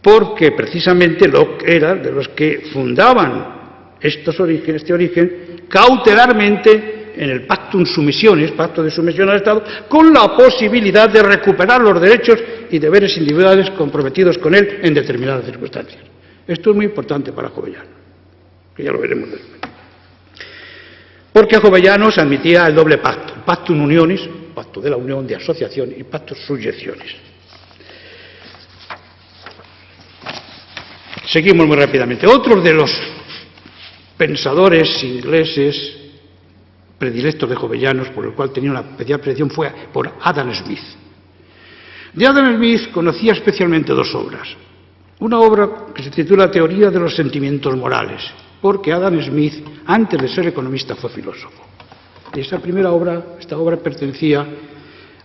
porque precisamente Locke era de los que fundaban este origen cautelarmente en el Pactum Submissionis, pacto de sumisión al Estado, con la posibilidad de recuperar los derechos y deberes individuales comprometidos con él en determinadas circunstancias. Esto es muy importante para Jovellanos, que ya lo veremos después. Porque Jovellanos admitía el doble pacto, Pactum Unionis, pacto de la unión, de asociación, y Pactum Suiectionis. Seguimos muy rápidamente. Otros de los pensadores ingleses predilectos de Jovellanos, por el cual tenía una especial predilección, fue por Adam Smith. De Adam Smith conocía especialmente 2 obras. Una obra que se titula Teoría de los sentimientos morales, porque Adam Smith, antes de ser economista, fue filósofo. Y esta obra pertenecía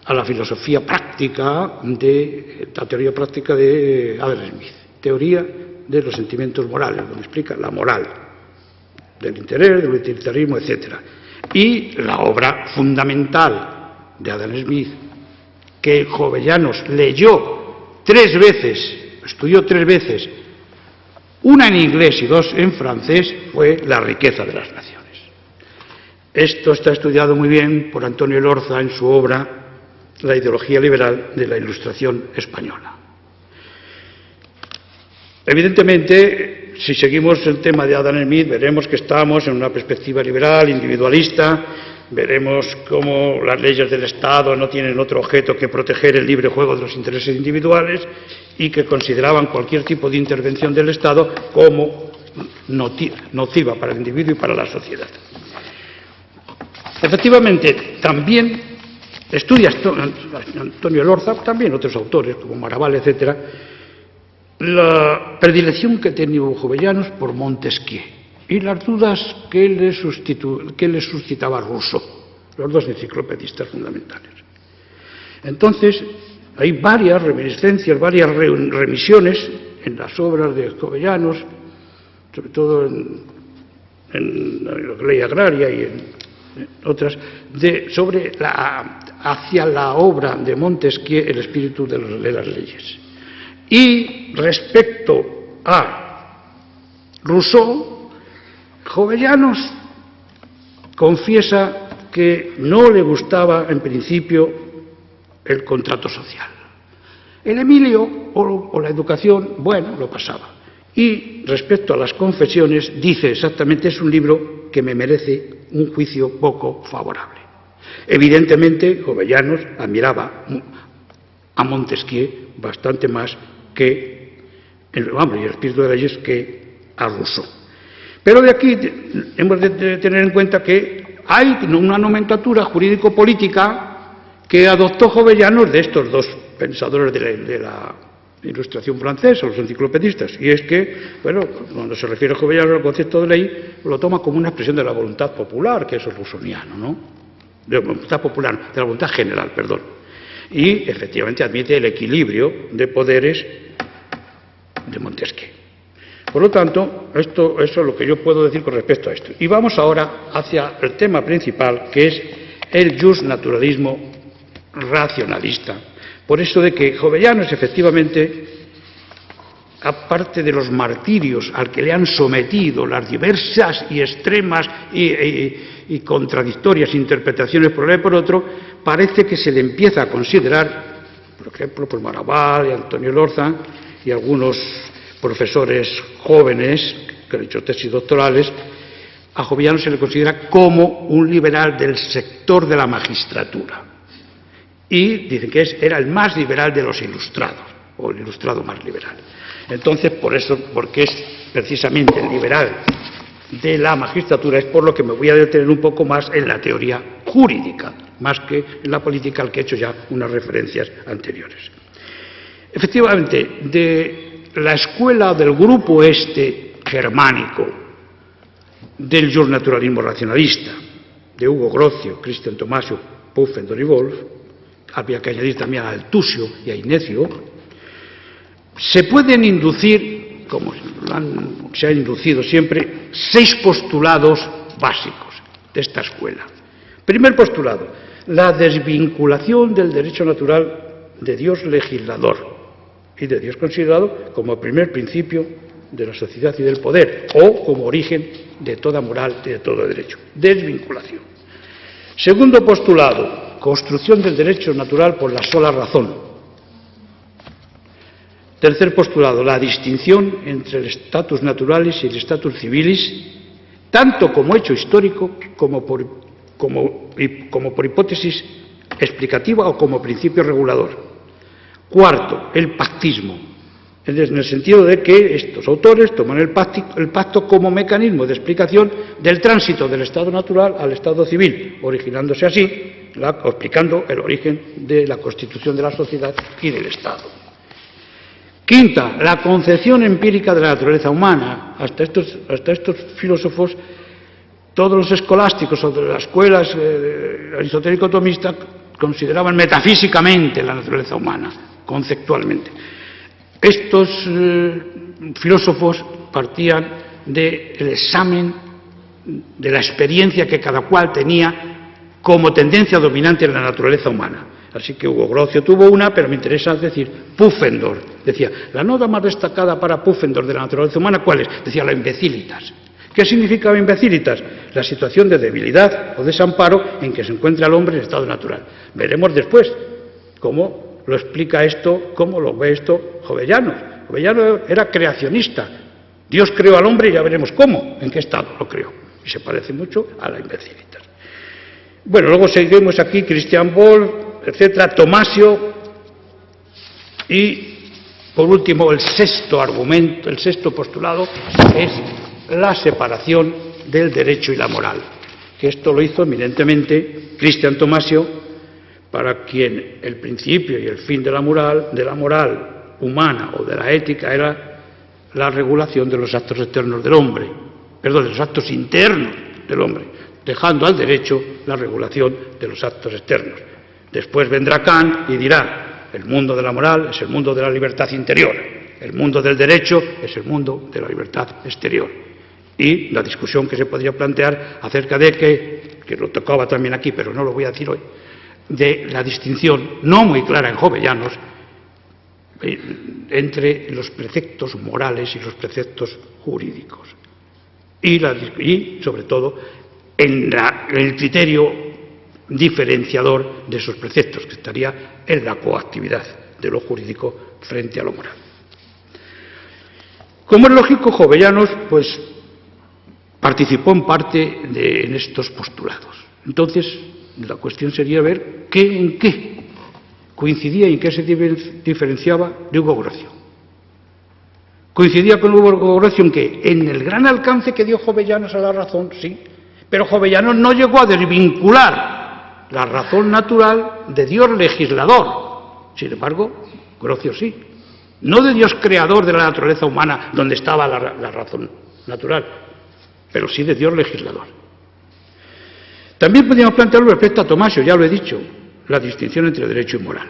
a la filosofía práctica la teoría práctica de Adam Smith, Teoría de los sentimientos morales, donde explica la moral del interés, del utilitarismo, etcétera. Y la obra fundamental de Adam Smith, que Jovellanos leyó 3 veces, estudió 3 veces, una en inglés y 2 en francés, fue La riqueza de las naciones. Esto está estudiado muy bien por Antonio Elorza en su obra La ideología liberal de la Ilustración española. Evidentemente, si seguimos el tema de Adam Smith, veremos que estamos en una perspectiva liberal, individualista, veremos cómo las leyes del Estado no tienen otro objeto que proteger el libre juego de los intereses individuales y que consideraban cualquier tipo de intervención del Estado como nociva para el individuo y para la sociedad. Efectivamente, también estudia Antonio Elorza, también otros autores como Maraval, etcétera, la predilección que tenía Jovellanos por Montesquieu y las dudas que le suscitaba Rousseau, los dos enciclopedistas fundamentales. Entonces, hay varias reminiscencias, varias remisiones en las obras de Jovellanos, sobre todo en la ley agraria y en otras, hacia la obra de Montesquieu, el espíritu de las leyes. Y respecto a Rousseau, Jovellanos confiesa que no le gustaba en principio el contrato social. El Emilio o la educación, bueno, lo pasaba. Y respecto a las confesiones, dice exactamente, es un libro que me merece un juicio poco favorable. Evidentemente, Jovellanos admiraba a Montesquieu bastante más que el espíritu de leyes que a Rousseau. Pero de aquí hemos de tener en cuenta que hay una nomenclatura jurídico-política que adoptó Jovellanos de estos dos pensadores de la Ilustración francesa, los enciclopedistas, y es que, bueno, cuando se refiere a Jovellanos al concepto de ley, lo toma como una expresión de la voluntad popular, que eso es rousseauiano, ¿no? De la voluntad popular, de la voluntad general, perdón. Y efectivamente admite el equilibrio de poderes de Montesquieu. Por lo tanto, eso es lo que yo puedo decir con respecto a esto. Y vamos ahora hacia el tema principal, que es el justnaturalismo racionalista. Por eso de que Jovellanos, efectivamente, aparte de los martirios al que le han sometido las diversas y extremas y contradictorias interpretaciones por uno y por otro, parece que se le empieza a considerar, por ejemplo, por Maravall y Antonio Lorza y algunos profesores jóvenes que han hecho tesis doctorales, a Jovellanos se le considera como un liberal del sector de la magistratura. Y dicen que era el más liberal de los ilustrados, o el ilustrado más liberal. Entonces, por eso, porque es precisamente el liberal de la magistratura, es por lo que me voy a detener un poco más en la teoría jurídica, más que en la política, al que he hecho ya unas referencias anteriores. Efectivamente, de la escuela del grupo germánico del justnaturalismo racionalista, de Hugo Grocio, Cristian Tomasio, Pufendorf y Wolf, había que añadir también a Altusio y a Inecio, se pueden inducir, como se ha inducido siempre, 6 postulados básicos de esta escuela. Primer postulado, la desvinculación del derecho natural de Dios legislador y de Dios considerado como primer principio de la sociedad y del poder, o como origen de toda moral y de todo derecho. Desvinculación. Segundo postulado, construcción del derecho natural por la sola razón. Tercer postulado, la distinción entre el status naturalis y el status civilis, tanto como hecho histórico como por hipótesis explicativa o como principio regulador. Cuarto, el pactismo, en el sentido de que estos autores toman el pacto como mecanismo de explicación del tránsito del estado natural al estado civil, originándose así, explicando el origen de la constitución de la sociedad y del Estado. Quinta, la concepción empírica de la naturaleza humana. Hasta estos filósofos, todos los escolásticos o de las escuelas aristotélico-tomistas consideraban metafísicamente la naturaleza humana, conceptualmente. Estos filósofos partían del examen de la experiencia que cada cual tenía como tendencia dominante en la naturaleza humana. Así que Hugo Grocio tuvo una, pero me interesa decir, Pufendorf decía, la nota más destacada para Pufendorf de la naturaleza humana, ¿cuál es? Decía, la imbecilitas. ¿Qué significa imbecilitas? La situación de debilidad o desamparo en que se encuentra el hombre en estado natural. Veremos después cómo lo explica esto, cómo lo ve esto Jovellanos. Jovellanos era creacionista. Dios creó al hombre y ya veremos cómo, en qué estado lo creó. Y se parece mucho a la imbecilitas. Bueno, luego seguimos aquí Christian Wolff, etcétera, Tomasio, y por último el sexto argumento, el sexto postulado es la separación del derecho y la moral, que esto lo hizo eminentemente Christian Tomasio, para quien el principio y el fin de la moral humana o de la ética era la regulación de los actos externos del hombre, perdón, de los actos internos del hombre, dejando al derecho la regulación de los actos externos. Después vendrá Kant y dirá: el mundo de la moral es el mundo de la libertad interior, el mundo del derecho es el mundo de la libertad exterior. Y la discusión que se podría plantear acerca de que lo tocaba también aquí, pero no lo voy a decir hoy, de la distinción no muy clara en Jovellanos entre los preceptos morales y los preceptos jurídicos. Y sobre todo, en el criterio diferenciador de esos preceptos, que estaría en la coactividad de lo jurídico frente a lo moral. Como es lógico, Jovellanos pues participó en parte en estos postulados. Entonces, la cuestión sería ver en qué coincidía y en qué se diferenciaba de Hugo Grocio. Coincidía con Hugo Grocio en que en el gran alcance que dio Jovellanos a la razón, sí, pero Jovellanos no llegó a desvincular la razón natural de Dios legislador. Sin embargo, Grocio sí. No de Dios creador de la naturaleza humana, donde estaba la razón natural, pero sí de Dios legislador. También podríamos plantearlo respecto a Tomasio, ya lo he dicho, la distinción entre derecho y moral.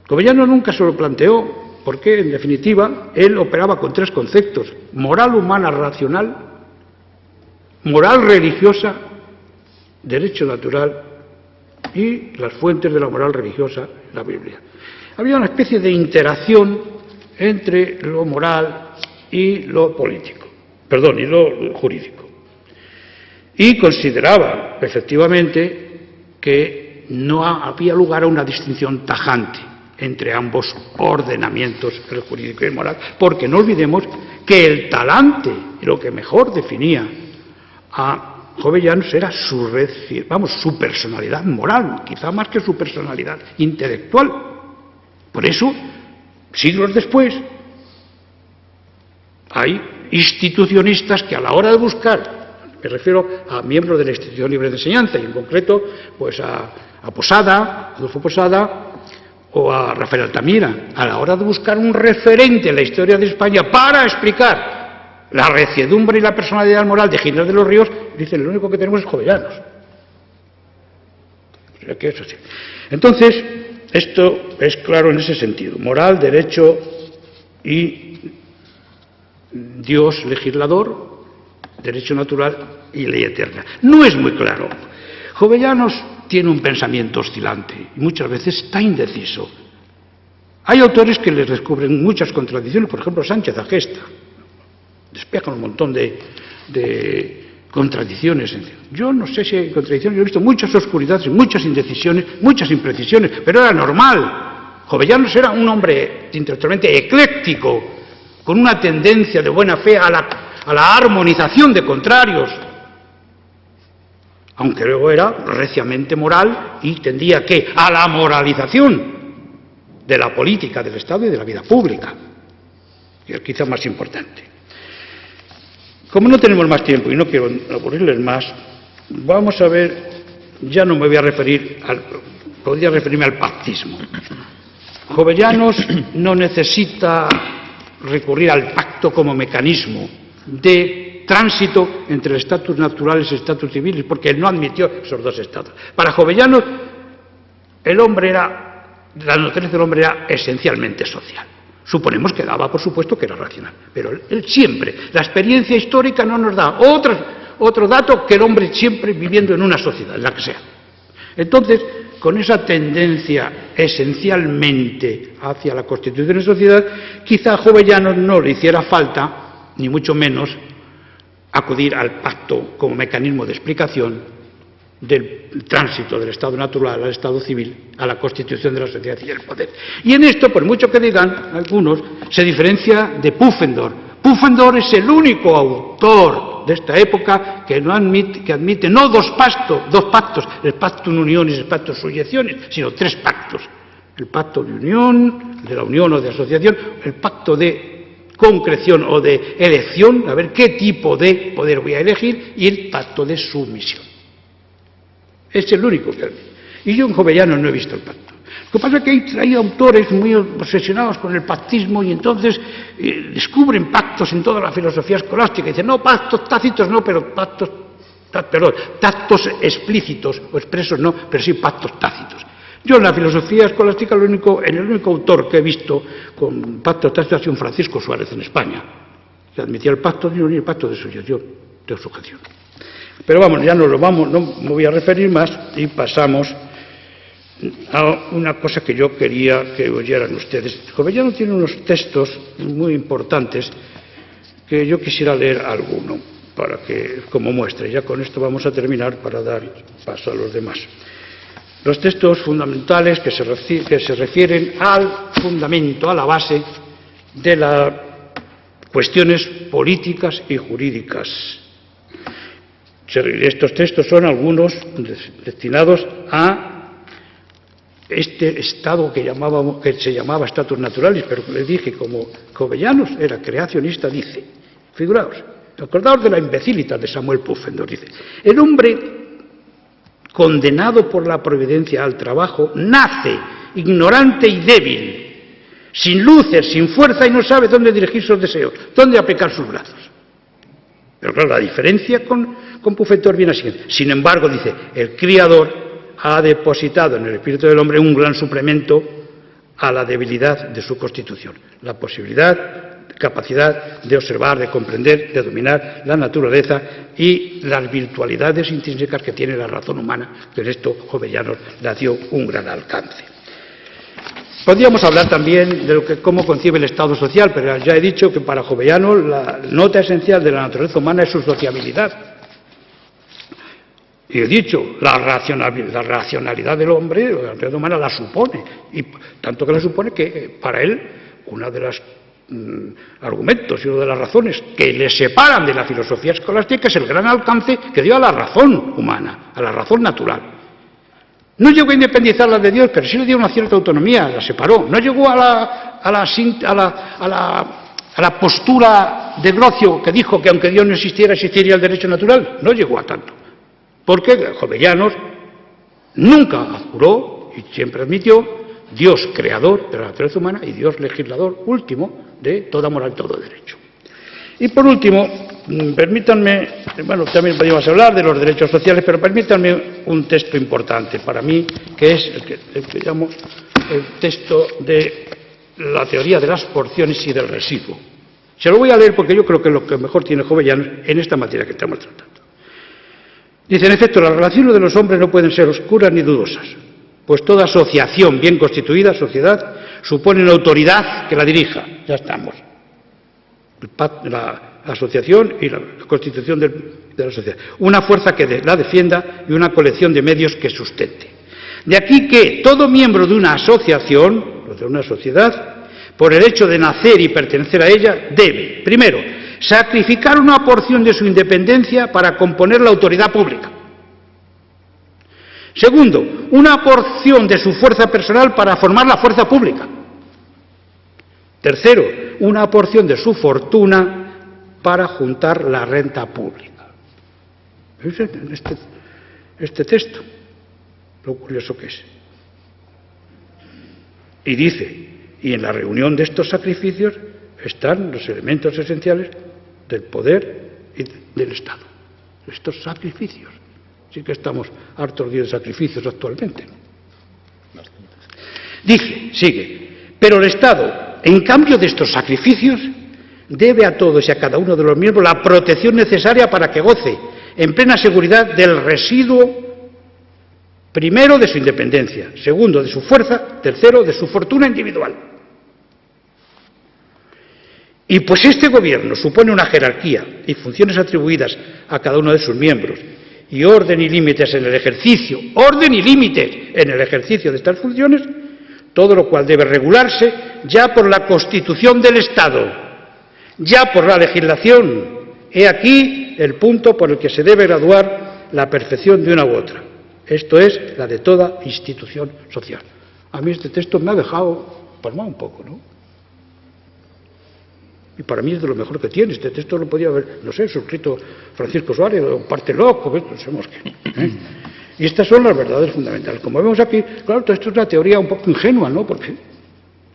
Jovellanos nunca se lo planteó, porque en definitiva él operaba con tres conceptos: moral humana racional, moral religiosa, derecho natural y las fuentes de la moral religiosa, la Biblia. Había una especie de interacción entre lo moral y lo político, perdón, y lo jurídico. Y consideraba, efectivamente, que no había lugar a una distinción tajante entre ambos ordenamientos, el jurídico y el moral, porque no olvidemos que el talante, lo que mejor definía a Jovellanos era su personalidad moral, quizá más que su personalidad intelectual. Por eso, siglos después, hay institucionistas que a la hora de buscar, me refiero a miembros de la Institución Libre de Enseñanza, y en concreto pues a Posada, Adolfo Posada, o a Rafael Altamira, a la hora de buscar un referente en la historia de España para explicar la reciedumbre y la personalidad moral de Giner de los Ríos, dicen: lo único que tenemos es Jovellanos. O sea que eso sí. Entonces, esto es claro en ese sentido: moral, derecho y Dios legislador, derecho natural y ley eterna. No es muy claro. Jovellanos tiene un pensamiento oscilante y muchas veces está indeciso. Hay autores que les descubren muchas contradicciones, por ejemplo Sánchez Agesta despeja un montón de contradicciones. Yo no sé si hay contradicciones, yo he visto muchas oscuridades, muchas indecisiones, muchas imprecisiones, pero era normal. Jovellanos era un hombre intelectualmente ecléctico, con una tendencia de buena fe a la armonización de contrarios, aunque luego era reciamente moral y tendía a la moralización de la política del Estado y de la vida pública, que es quizá más importante. Como no tenemos más tiempo y no quiero aburrirles más, vamos a ver, ya no me voy a referir podría referirme al pactismo. Jovellanos no necesita recurrir al pacto como mecanismo de tránsito entre estatus naturales y estatus civiles, porque él no admitió esos dos estados. Para Jovellanos, la naturaleza del hombre era esencialmente social. Suponemos que daba, por supuesto, que era racional, pero él siempre, la experiencia histórica no nos da otro dato que el hombre siempre viviendo en una sociedad, la que sea. Entonces, con esa tendencia esencialmente hacia la constitución de sociedad, quizá a Jovellanos no le hiciera falta, ni mucho menos, acudir al pacto como mecanismo de explicación del tránsito del estado natural al estado civil, a la constitución de la sociedad y el poder. Y en esto, por mucho que digan algunos, se diferencia de Pufendorf. Pufendorf es el único autor de esta época que admite no dos pactos, el pactum unionis y el pactum suiectionis, sino tres pactos. El pacto de unión, de la unión o de asociación, el pacto de concreción o de elección, a ver qué tipo de poder voy a elegir, y el pacto de sumisión. Es el único que admite. Y yo en Jovellanos no he visto el pacto. Lo que pasa es que hay autores muy obsesionados con el pactismo y entonces descubren pactos en toda la filosofía escolástica y dicen, no, pactos tácitos no, pero tactos explícitos o expresos no, pero sí pactos tácitos. Yo en la filosofía escolástica, el único autor que he visto con pactos tácitos ha sido Francisco Suárez en España, que admitía el pacto de unión y el pacto de sujeción. Pero vamos, ya no me voy a referir más y pasamos a una cosa que yo quería que oyeran ustedes. Jovellano tiene unos textos muy importantes que yo quisiera leer alguno para que, como muestra. Ya con esto vamos a terminar para dar paso a los demás. Los textos fundamentales que se refieren al fundamento, a la base de las cuestiones políticas y jurídicas. Estos textos son algunos destinados a este estado que se llamaba status naturalis, pero les dije, como Jovellanos era creacionista, dice, figuraos, acordaos de la imbecilitas de Samuel Pufendorf, dice, el hombre condenado por la providencia al trabajo nace ignorante y débil, sin luces, sin fuerza y no sabe dónde dirigir sus deseos, dónde aplicar sus brazos. Pero claro, la diferencia con Pufendorf viene así. Sin embargo, dice, el Criador ha depositado en el espíritu del hombre un gran suplemento a la debilidad de su constitución, la capacidad de observar, de comprender, de dominar la naturaleza y las virtualidades intrínsecas que tiene la razón humana, que en esto Jovellanos le dio un gran alcance. Podríamos hablar también de cómo concibe el Estado social, pero ya he dicho que para Jovellanos la nota esencial de la naturaleza humana es su sociabilidad. Y he dicho, la racionalidad del hombre, la naturaleza humana la supone, y tanto que la supone que para él uno de los argumentos y una de las razones que le separan de la filosofía escolástica es el gran alcance que dio a la razón humana, a la razón natural. No llegó a independizarla de Dios, pero sí le dio una cierta autonomía, la separó. No llegó a la postura de Grocio que dijo que aunque Dios no existiera, existiría el derecho natural. No llegó a tanto. Porque Jovellanos nunca juró y siempre admitió Dios creador de la naturaleza humana y Dios legislador último de toda moral, todo derecho. Y por último, permítanme, bueno, también podríamos hablar de los derechos sociales, pero permítanme un texto importante para mí, que es el que llamo el texto de la teoría de las porciones y del residuo. Se lo voy a leer porque yo creo que es lo que mejor tiene Jovellanos en esta materia que estamos tratando. Dice, en efecto, las relaciones de los hombres no pueden ser oscuras ni dudosas, pues toda asociación bien constituida, sociedad, supone una autoridad que la dirija. Ya estamos. La asociación y la constitución de la sociedad. Una fuerza que la defienda y una colección de medios que sustente. De aquí que todo miembro de una asociación, o de una sociedad, por el hecho de nacer y pertenecer a ella, debe, primero, sacrificar una porción de su independencia para componer la autoridad pública. Segundo, una porción de su fuerza personal para formar la fuerza pública. Tercero, una porción de su fortuna para juntar la renta pública. Este texto, lo curioso que es. Y dice, y en la reunión de estos sacrificios están los elementos esenciales del poder y del Estado. Estos sacrificios. Sí que estamos hartos de sacrificios actualmente. Dice, sigue, pero el Estado, en cambio de estos sacrificios, debe a todos y a cada uno de los miembros la protección necesaria para que goce en plena seguridad del residuo, primero, de su independencia, segundo, de su fuerza, tercero, de su fortuna individual. Y pues este gobierno supone una jerarquía y funciones atribuidas a cada uno de sus miembros, y orden y límites en el ejercicio, de estas funciones, todo lo cual debe regularse ya por la Constitución del Estado, ya por la legislación. He aquí el punto por el que se debe graduar la perfección de una u otra. Esto es la de toda institución social. A mí este texto me ha dejado palmado un poco, ¿no? Y para mí es de lo mejor que tiene. Este texto lo podía haber, no sé, suscrito Francisco Suárez o Parteloc, no sabemos qué. Y estas son las verdades fundamentales. Como vemos aquí, claro, todo esto es una teoría un poco ingenua, ¿no? Porque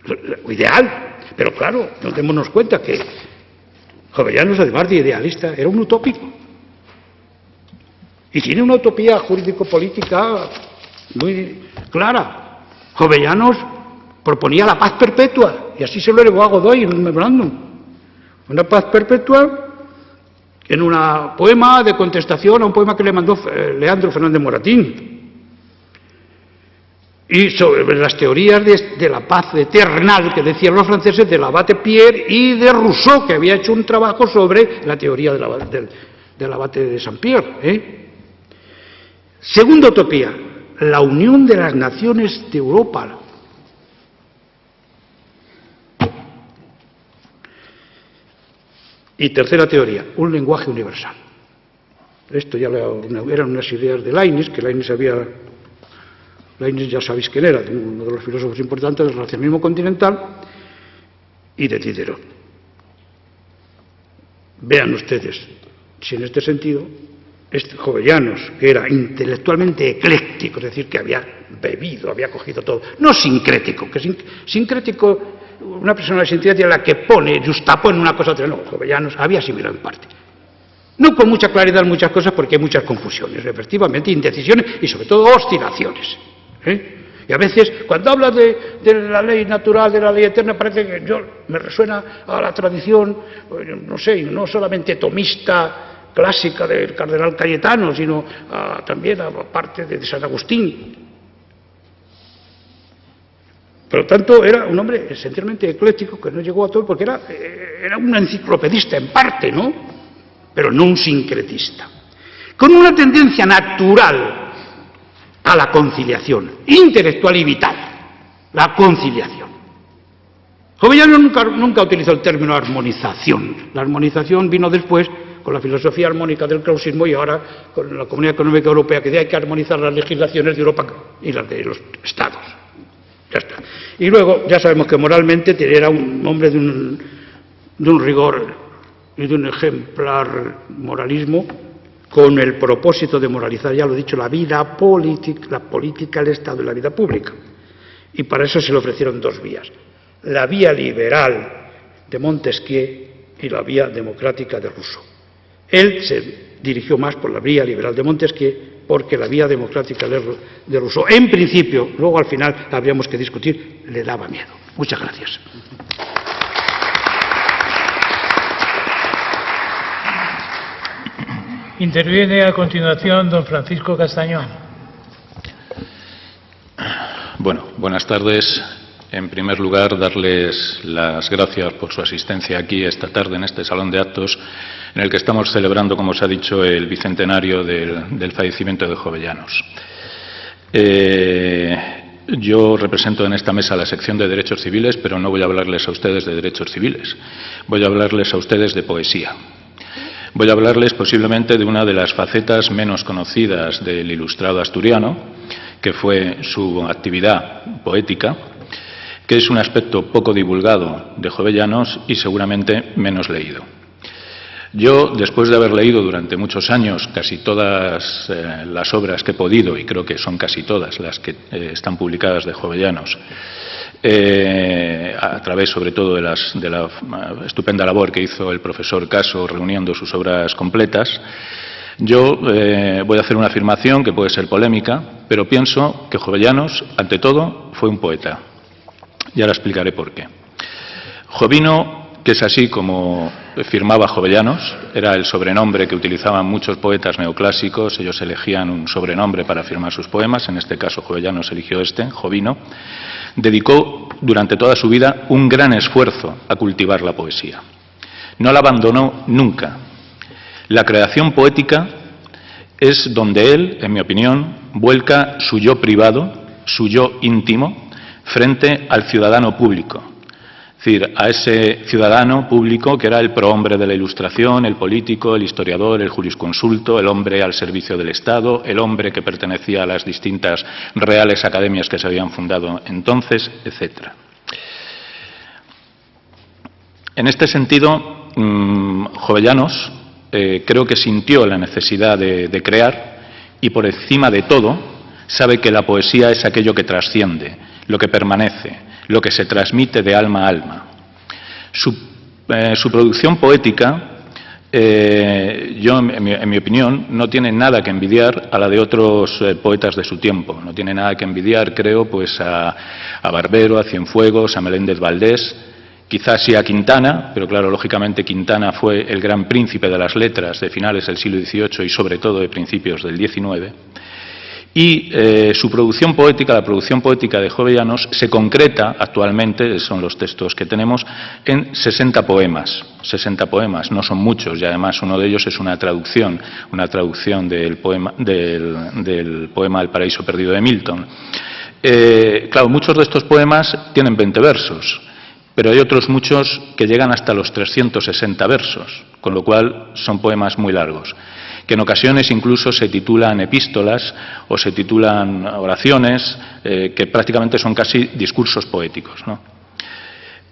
lo ideal, pero claro, no démonos cuenta que Jovellanos, además de idealista, era un utópico. Y tiene una utopía jurídico-política muy clara. Jovellanos proponía la paz perpetua, y así se lo elevó a Godoy en un memorándum. Una paz perpetua en un poema de contestación a un poema que le mandó Leandro Fernández Moratín. Y sobre las teorías de la paz eternal que decían los franceses del abate Pierre y de Rousseau, que había hecho un trabajo sobre la teoría del abate de Saint-Pierre. Segunda utopía, la unión de las naciones de Europa. Y tercera teoría, un lenguaje universal. Esto ya eran unas ideas de Leibniz, que Leibniz ya sabéis quién era, uno de los filósofos importantes del relacionismo continental, y de Diderot. Vean ustedes, si en este sentido, Jovellanos, que era intelectualmente ecléctico, es decir, que había bebido, había cogido todo, no sincrético, que sincrético, una persona sincrética la que justapone una cosa otra, no, Jovellanos había asimilado en parte. No con mucha claridad en muchas cosas, porque hay muchas confusiones, efectivamente, indecisiones y sobre todo oscilaciones. Y a veces, cuando habla de la ley natural, de la ley eterna, parece que me resuena a la tradición, no sé, no solamente tomista, clásica del cardenal Cayetano, sino también a parte de San Agustín. Por lo tanto, era un hombre esencialmente ecléctico, que no llegó a todo, porque era un enciclopedista en parte, ¿no? Pero no un sincretista. Con una tendencia natural a la conciliación, intelectual y vital, la conciliación. Jovellanos nunca utilizó el término armonización. La armonización vino después con la filosofía armónica del clausismo y ahora con la Comunidad Económica Europea, que hay que armonizar las legislaciones de Europa y las de los Estados. Ya está. Y luego, ya sabemos que moralmente era un hombre de un rigor y de un ejemplar moralismo, con el propósito de moralizar, ya lo he dicho, la vida política, la política, el Estado y la vida pública. Y para eso se le ofrecieron dos vías: la vía liberal de Montesquieu y la vía democrática de Rousseau. Él se dirigió más por la vía liberal de Montesquieu, porque la vía democrática de Rousseau, en principio, luego al final habríamos que discutir, le daba miedo. Muchas gracias. Interviene a continuación don Francisco Castañón. Bueno, buenas tardes. En primer lugar, darles las gracias por su asistencia aquí esta tarde en este salón de actos en el que estamos celebrando, como se ha dicho, el bicentenario del fallecimiento de Jovellanos. Yo represento en esta mesa la sección de Derechos Civiles, pero no voy a hablarles a ustedes de derechos civiles. Voy a hablarles a ustedes de poesía. Voy a hablarles posiblemente de una de las facetas menos conocidas del ilustrado asturiano, que fue su actividad poética, que es un aspecto poco divulgado de Jovellanos y seguramente menos leído. Yo, después de haber leído durante muchos años casi todas las obras que he podido, y creo que son casi todas las que están publicadas de Jovellanos, a través sobre todo de la estupenda labor que hizo el profesor Caso reuniendo sus obras completas, yo voy a hacer una afirmación que puede ser polémica, pero pienso que Jovellanos, ante todo, fue un poeta. Y ahora explicaré por qué. Jovino, que es así como firmaba Jovellanos, era el sobrenombre que utilizaban muchos poetas neoclásicos. Ellos elegían un sobrenombre para firmar sus poemas, en este caso Jovellanos eligió Jovino. Dedicó durante toda su vida un gran esfuerzo a cultivar la poesía. No la abandonó nunca. La creación poética es donde él, en mi opinión, vuelca su yo privado, su yo íntimo, frente al ciudadano público. Es decir, a ese ciudadano público que era el prohombre de la Ilustración, el político, el historiador, el jurisconsulto, el hombre al servicio del Estado, el hombre que pertenecía a las distintas reales academias que se habían fundado entonces, etc. En este sentido, Jovellanos creo que sintió la necesidad de crear y por encima de todo sabe que la poesía es aquello que trasciende, lo que permanece, lo que se transmite de alma a alma. Su producción poética, en mi opinión, no tiene nada que envidiar a la de otros poetas de su tiempo. No tiene nada que envidiar, creo, pues a Barbero, a Cienfuegos, a Meléndez Valdés, quizás sí a Quintana, pero claro, lógicamente Quintana fue el gran príncipe de las letras de finales del siglo XVIII y sobre todo de principios del XIX. Y su producción poética, la producción poética de Jovellanos, se concreta actualmente, son los textos que tenemos, en 60 poemas. 60 poemas, no son muchos, y además uno de ellos es una traducción del poema El paraíso perdido de Milton. Claro, muchos de estos poemas tienen 20 versos, pero hay otros muchos que llegan hasta los 360 versos, con lo cual son poemas muy largos, que en ocasiones incluso se titulan epístolas o se titulan oraciones, que prácticamente son casi discursos poéticos, ¿no?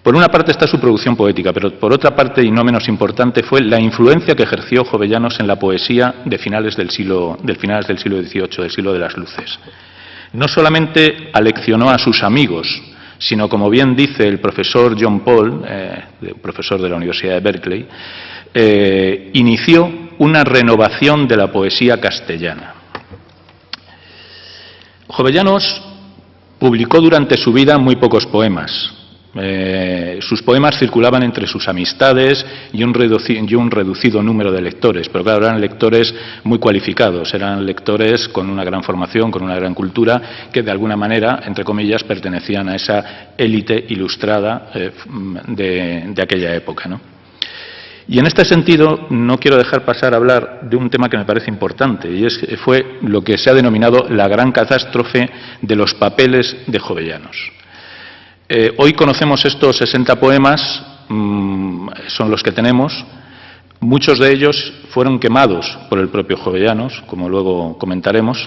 Por una parte está su producción poética, pero por otra parte, y no menos importante, fue la influencia que ejerció Jovellanos en la poesía de finales del siglo XVIII, del siglo de las luces. No solamente aleccionó a sus amigos, sino, como bien dice el profesor John Paul, profesor de la Universidad de Berkeley, inició una renovación de la poesía castellana. Jovellanos publicó durante su vida muy pocos poemas. Sus poemas circulaban entre sus amistades y un reducido número de lectores, pero claro, eran lectores muy cualificados, eran lectores con una gran formación, con una gran cultura, que de alguna manera, entre comillas, pertenecían a esa élite ilustrada de aquella época, ¿no? Y en este sentido no quiero dejar pasar a hablar de un tema que me parece importante, y fue lo que se ha denominado la gran catástrofe de los papeles de Jovellanos. Hoy conocemos estos 60 poemas, son los que tenemos. Muchos de ellos fueron quemados por el propio Jovellanos, como luego comentaremos,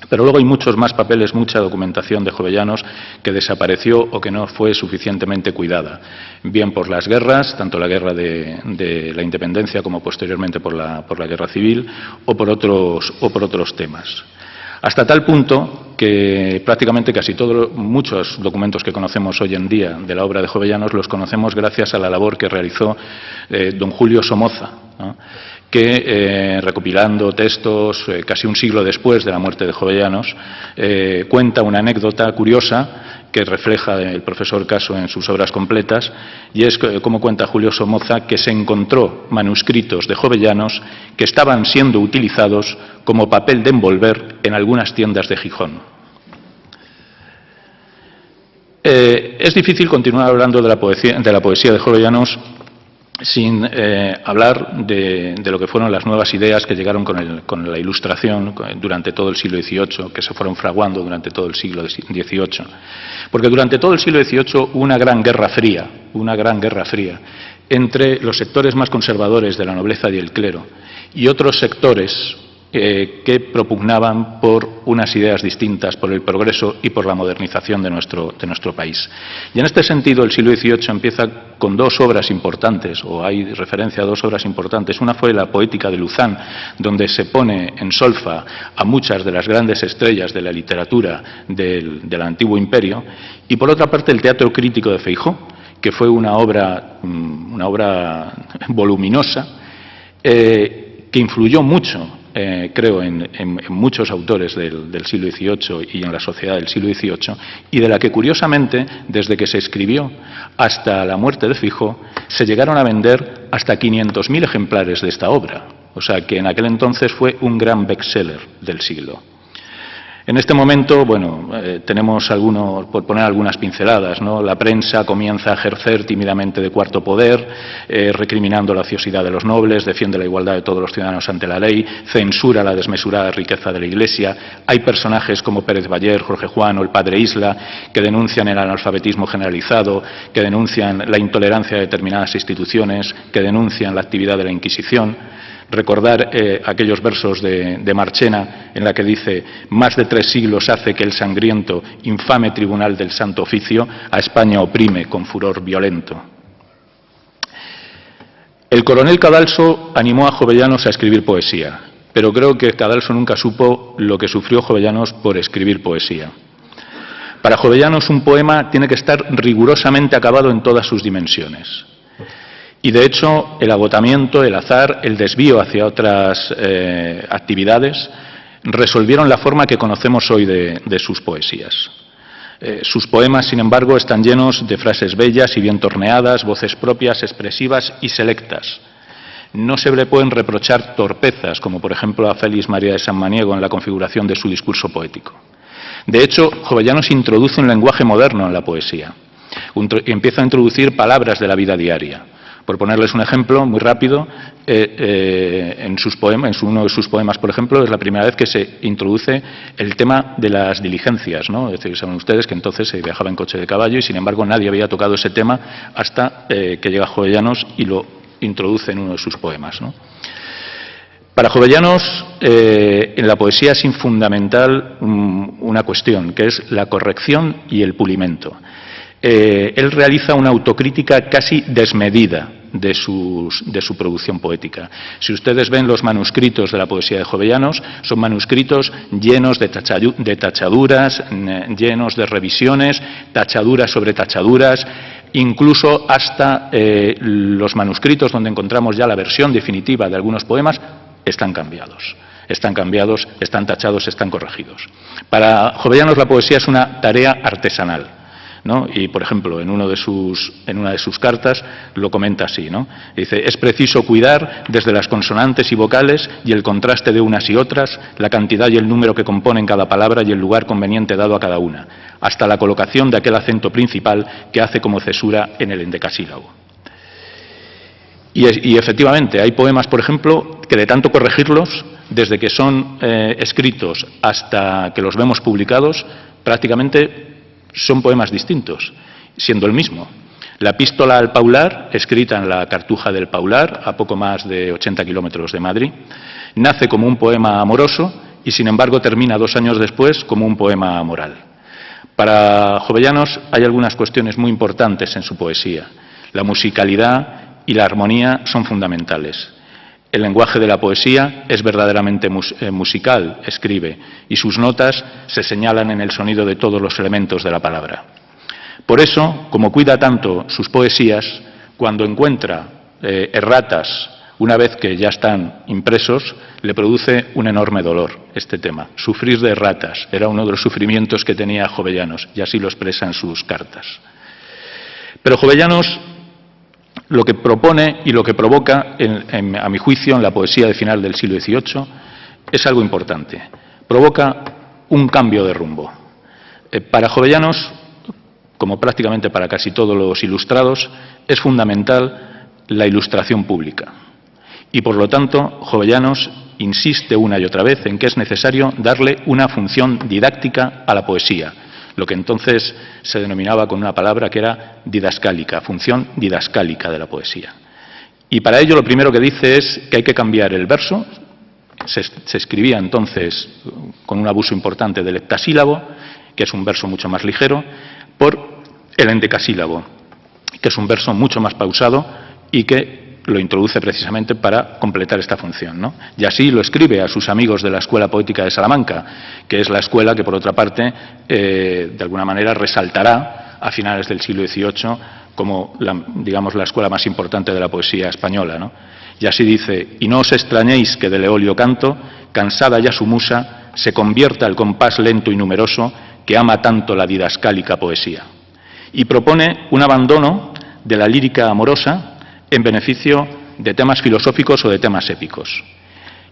pero luego hay muchos más papeles, mucha documentación de Jovellanos que desapareció o que no fue suficientemente cuidada, bien por las guerras, tanto la guerra de la independencia como posteriormente por la guerra civil, o por otros temas. Hasta tal punto que prácticamente muchos documentos que conocemos hoy en día de la obra de Jovellanos los conocemos gracias a la labor que realizó don Julio Somoza, ¿no?, que recopilando textos casi un siglo después de la muerte de Jovellanos, cuenta una anécdota curiosa que refleja el profesor Caso en sus obras completas, y es como cuenta Julio Somoza que se encontró manuscritos de Jovellanos que estaban siendo utilizados como papel de envolver en algunas tiendas de Gijón. Es difícil continuar hablando de la poesía de Jovellanos sin hablar de lo que fueron las nuevas ideas que llegaron con la Ilustración durante todo el siglo XVIII, que se fueron fraguando durante todo el siglo XVIII. Porque durante todo el siglo XVIII hubo una gran guerra fría entre los sectores más conservadores de la nobleza y el clero y otros sectores que propugnaban por unas ideas distintas, por el progreso y por la modernización de nuestro país. Y en este sentido el siglo XVIII empieza con dos obras importantes, o hay referencia a dos obras importantes. Una fue la Poética de Luzán, donde se pone en solfa a muchas de las grandes estrellas de la literatura del antiguo imperio, y por otra parte el Teatro Crítico de Feijoo, que fue una obra voluminosa, que influyó mucho, creo, en muchos autores del siglo XVIII y en la sociedad del siglo XVIII, y de la que, curiosamente, desde que se escribió hasta la muerte de Feijoo, se llegaron a vender hasta 500.000 ejemplares de esta obra. O sea, que en aquel entonces fue un gran bestseller del siglo. En este momento, bueno, tenemos por poner algunas pinceladas, ¿no? La prensa comienza a ejercer tímidamente de cuarto poder, recriminando la ociosidad de los nobles, defiende la igualdad de todos los ciudadanos ante la ley, censura la desmesurada riqueza de la Iglesia. Hay personajes como Pérez Baller, Jorge Juan o el padre Isla que denuncian el analfabetismo generalizado, que denuncian la intolerancia de determinadas instituciones, que denuncian la actividad de la Inquisición. Recordar aquellos versos de Marchena en la que dice: más de 3 siglos hace que el sangriento, infame tribunal del Santo Oficio a España oprime con furor violento. El coronel Cadalso animó a Jovellanos a escribir poesía, pero creo que Cadalso nunca supo lo que sufrió Jovellanos por escribir poesía. Para Jovellanos un poema tiene que estar rigurosamente acabado en todas sus dimensiones. Y de hecho el agotamiento, el azar, el desvío hacia otras actividades resolvieron la forma que conocemos hoy de sus poesías. Sus poemas, sin embargo, están llenos de frases bellas y bien torneadas, voces propias, expresivas y selectas. No se le pueden reprochar torpezas, como por ejemplo a Félix María de Samaniego en la configuración de su discurso poético. De hecho, Jovellanos introduce un lenguaje moderno en la poesía y empieza a introducir palabras de la vida diaria. Por ponerles un ejemplo muy rápido, en uno de sus poemas, por ejemplo, es la primera vez que se introduce el tema de las diligencias, ¿no? Es decir, saben ustedes que entonces se viajaba en coche de caballo y, sin embargo, nadie había tocado ese tema hasta que llega Jovellanos y lo introduce en uno de sus poemas, ¿no? Para Jovellanos, en la poesía es fundamental una cuestión, que es la corrección y el pulimento. Él realiza una autocrítica casi desmedida de su producción poética. Si ustedes ven los manuscritos de la poesía de Jovellanos, son manuscritos llenos de tachaduras, llenos de revisiones, tachaduras sobre tachaduras, incluso hasta los manuscritos donde encontramos ya la versión definitiva de algunos poemas, están cambiados, están tachados, están corregidos. Para Jovellanos la poesía es una tarea artesanal, ¿no? Y, por ejemplo, en una de sus cartas lo comenta así, ¿no? Dice: es preciso cuidar desde las consonantes y vocales y el contraste de unas y otras, la cantidad y el número que componen cada palabra y el lugar conveniente dado a cada una, hasta la colocación de aquel acento principal que hace como cesura en el endecasílabo. Y efectivamente, hay poemas, por ejemplo, que de tanto corregirlos, desde que son escritos hasta que los vemos publicados, prácticamente son poemas distintos, siendo el mismo. La epístola al Paular, escrita en la Cartuja del Paular, a poco más de 80 kilómetros de Madrid, nace como un poema amoroso y, sin embargo, termina 2 años después como un poema moral. Para Jovellanos hay algunas cuestiones muy importantes en su poesía. La musicalidad y la armonía son fundamentales. El lenguaje de la poesía es verdaderamente musical, escribe, y sus notas se señalan en el sonido de todos los elementos de la palabra. Por eso, como cuida tanto sus poesías, cuando encuentra erratas, una vez que ya están impresos, le produce un enorme dolor este tema. Sufrir de erratas era uno de los sufrimientos que tenía Jovellanos, y así lo expresa en sus cartas. Pero Jovellanos lo que propone y lo que provoca, a mi juicio, en la poesía de final del siglo XVIII, es algo importante. Provoca un cambio de rumbo. Para Jovellanos, como prácticamente para casi todos los ilustrados, es fundamental la ilustración pública. Y, por lo tanto, Jovellanos insiste una y otra vez en que es necesario darle una función didáctica a la poesía, lo que entonces se denominaba con una palabra que era didascálica, función didascálica de la poesía. Y para ello lo primero que dice es que hay que cambiar el verso. Se escribía entonces con un abuso importante del heptasílabo, que es un verso mucho más ligero, por el endecasílabo, que es un verso mucho más pausado y que lo introduce precisamente para completar esta función, ¿no? Y así lo escribe a sus amigos de la Escuela Poética de Salamanca, que es la escuela que, por otra parte, de alguna manera resaltará a finales del siglo XVIII como, digamos, la escuela más importante de la poesía española, ¿no? Y así dice: y no os extrañéis que del eolio canto, cansada ya su musa, se convierta el compás lento y numeroso que ama tanto la didascálica poesía. Y propone un abandono de la lírica amorosa en beneficio de temas filosóficos o de temas épicos.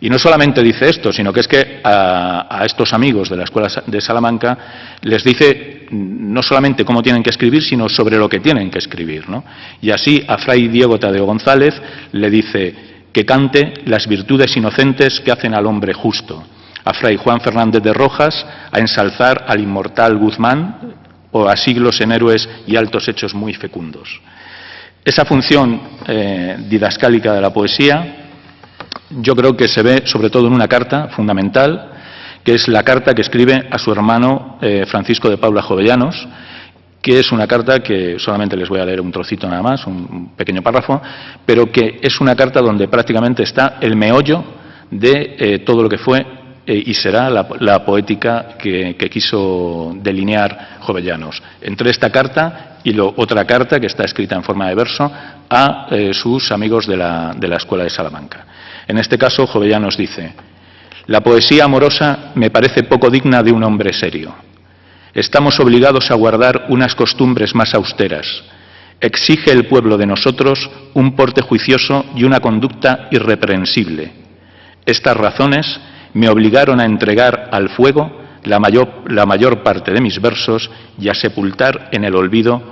Y no solamente dice esto, sino que es que a estos amigos de la Escuela de Salamanca les dice no solamente cómo tienen que escribir, sino sobre lo que tienen que escribir, ¿no? Y así a Fray Diego Tadeo González le dice que cante las virtudes inocentes que hacen al hombre justo. A Fray Juan Fernández de Rojas a ensalzar al inmortal Guzmán, o a siglos en héroes y altos hechos muy fecundos. Esa función didascálica de la poesía yo creo que se ve sobre todo en una carta fundamental, que es la carta que escribe a su hermano Francisco de Paula Jovellanos, que es una carta que solamente les voy a leer un trocito nada más, un pequeño párrafo, pero que es una carta donde prácticamente está el meollo de todo lo que fue y será la poética que quiso delinear Jovellanos. Entre esta carta y otra carta que está escrita en forma de verso a sus amigos de la Escuela de Salamanca. En este caso, Jovellanos dice: «La poesía amorosa me parece poco digna de un hombre serio. Estamos obligados a guardar unas costumbres más austeras. Exige el pueblo de nosotros un porte juicioso y una conducta irreprensible. Estas razones me obligaron a entregar al fuego la mayor parte de mis versos y a sepultar en el olvido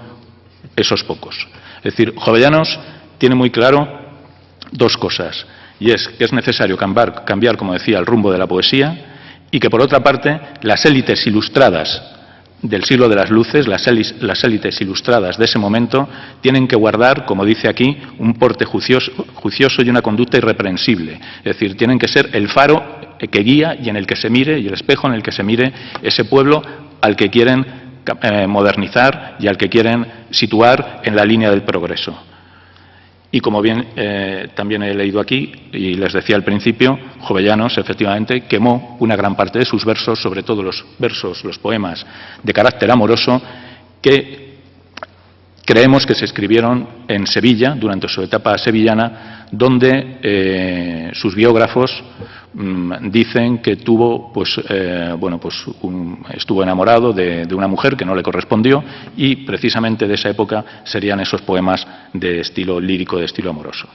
esos pocos». Es decir, Jovellanos tiene muy claro dos cosas, y es que es necesario cambiar, como decía, el rumbo de la poesía, y que, por otra parte, las élites ilustradas del siglo de las luces, las élites ilustradas de ese momento, tienen que guardar, como dice aquí, un porte juicioso y una conducta irreprensible. Es decir, tienen que ser el faro que guía y en el que se mire, y el espejo en el que se mire ese pueblo al que quieren modernizar y al que quieren situar en la línea del progreso. Y como bien también he leído aquí, y les decía al principio, Jovellanos efectivamente quemó una gran parte de sus versos, sobre todo los versos, los poemas de carácter amoroso, que creemos que se escribieron en Sevilla, durante su etapa sevillana, donde sus biógrafos dicen que tuvo, estuvo enamorado de una mujer que no le correspondió, y precisamente de esa época serían esos poemas de estilo lírico, de estilo amoroso.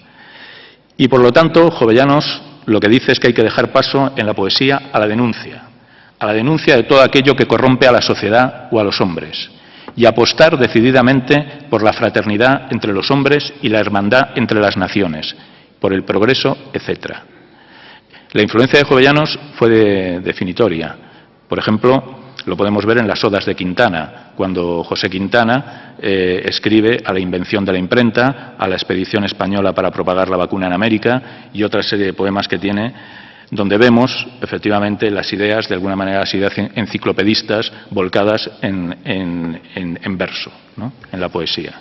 Y por lo tanto, Jovellanos lo que dice es que hay que dejar paso en la poesía a la denuncia de todo aquello que corrompe a la sociedad o a los hombres, y apostar decididamente por la fraternidad entre los hombres y la hermandad entre las naciones, por el progreso, etcétera. La influencia de Jovellanos fue definitoria. Por ejemplo, lo podemos ver en las odas de Quintana, cuando José Quintana escribe a la invención de la imprenta, a la expedición española para propagar la vacuna en América y otra serie de poemas que tiene, donde vemos efectivamente las ideas, de alguna manera las ideas enciclopedistas volcadas en verso, ¿no?, en la poesía.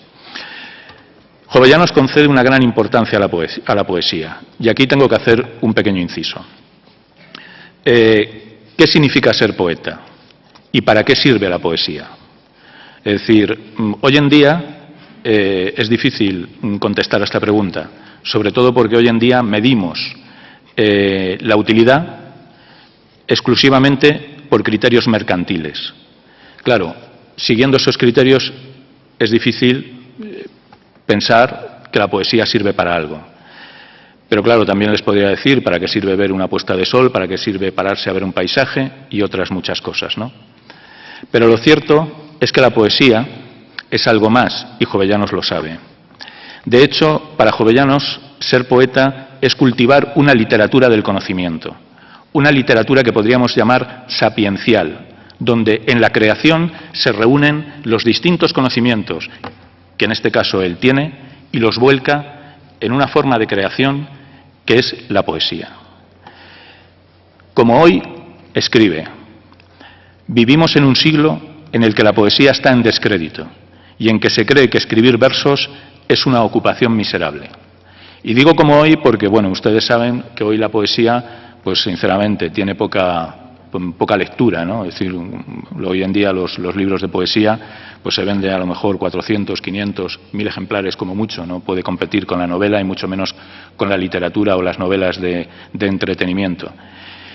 Jovellanos concede una gran importancia a la poesía, y aquí tengo que hacer un pequeño inciso. ¿Qué significa ser poeta? ¿Y para qué sirve la poesía? Es decir, hoy en día es difícil contestar a esta pregunta, sobre todo porque hoy en día medimos la utilidad exclusivamente por criterios mercantiles. Claro, siguiendo esos criterios es difícil pensar que la poesía sirve para algo. Pero claro, también les podría decir para qué sirve ver una puesta de sol, para qué sirve pararse a ver un paisaje y otras muchas cosas, ¿no? Pero lo cierto es que la poesía es algo más, y Jovellanos lo sabe. De hecho, para Jovellanos, ser poeta es cultivar una literatura del conocimiento, una literatura que podríamos llamar sapiencial, donde en la creación se reúnen los distintos conocimientos que en este caso él tiene y los vuelca en una forma de creación que es la poesía. Como hoy escribe: vivimos en un siglo en el que la poesía está en descrédito y en que se cree que escribir versos es una ocupación miserable. Y digo como hoy porque, bueno, ustedes saben que hoy la poesía, pues sinceramente, tiene poca lectura, ¿no? Es decir, hoy en día los libros de poesía pues se venden a lo mejor 400, 500, 1000 ejemplares como mucho, no puede competir con la novela y mucho menos con la literatura o las novelas de entretenimiento.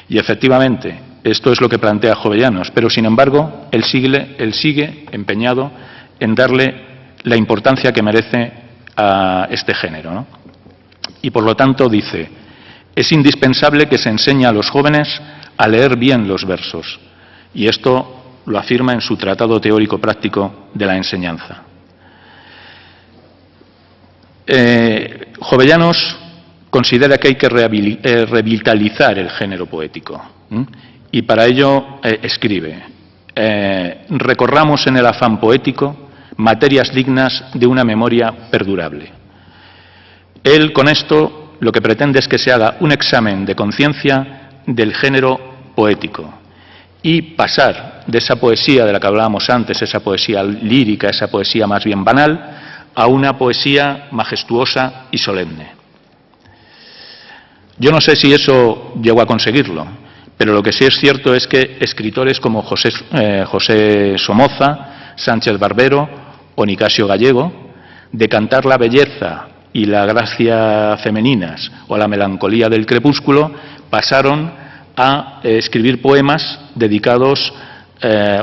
Y efectivamente, esto es lo que plantea Jovellanos, pero sin embargo, él sigue empeñado en darle la importancia que merece a este género, ¿no? Y por lo tanto dice: es indispensable que se enseñe a los jóvenes a leer bien los versos. Y esto lo afirma en su Tratado Teórico Práctico de la Enseñanza. Jovellanos considera que hay que revitalizar el género poético, y para ello escribe: recorramos en el afán poético materias dignas de una memoria perdurable. Él con esto lo que pretende es que se haga un examen de conciencia del género poético y pasar de esa poesía de la que hablábamos antes, esa poesía lírica, esa poesía más bien banal, a una poesía majestuosa y solemne. Yo no sé si eso llegó a conseguirlo, pero lo que sí es cierto es que escritores como José Somoza, Sánchez Barbero o Nicasio Gallego, de cantar la belleza y la gracia femeninas o la melancolía del crepúsculo, pasaron a escribir poemas dedicados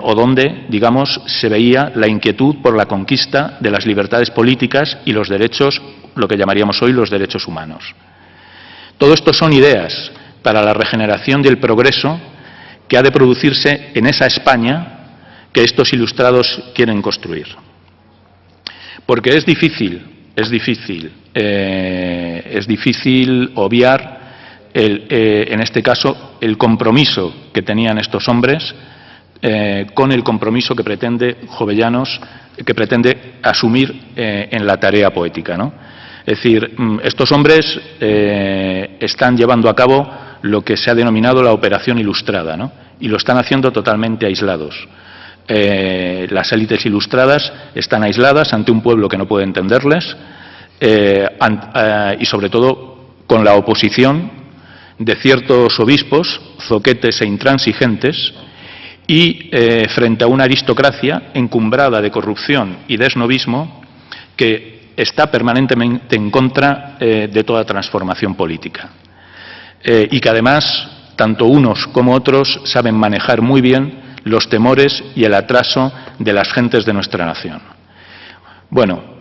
o donde, digamos, se veía la inquietud por la conquista de las libertades políticas y los derechos, lo que llamaríamos hoy los derechos humanos. Todo esto son ideas para la regeneración y el progreso que ha de producirse en esa España que estos ilustrados quieren construir. Porque es difícil obviar, en este caso, el compromiso que tenían estos hombres con el compromiso que pretende Jovellanos, que pretende asumir en la tarea poética, ¿no? Es decir, estos hombres están llevando a cabo lo que se ha denominado la operación ilustrada, ¿no? Y lo están haciendo totalmente aislados. Las élites ilustradas están aisladas ante un pueblo que no puede entenderles y, sobre todo, con la oposición de ciertos obispos, zoquetes e intransigentes, y frente a una aristocracia encumbrada de corrupción y de esnovismo que está permanentemente en contra de toda transformación política. Y que además, tanto unos como otros saben manejar muy bien los temores y el atraso de las gentes de nuestra nación. Bueno,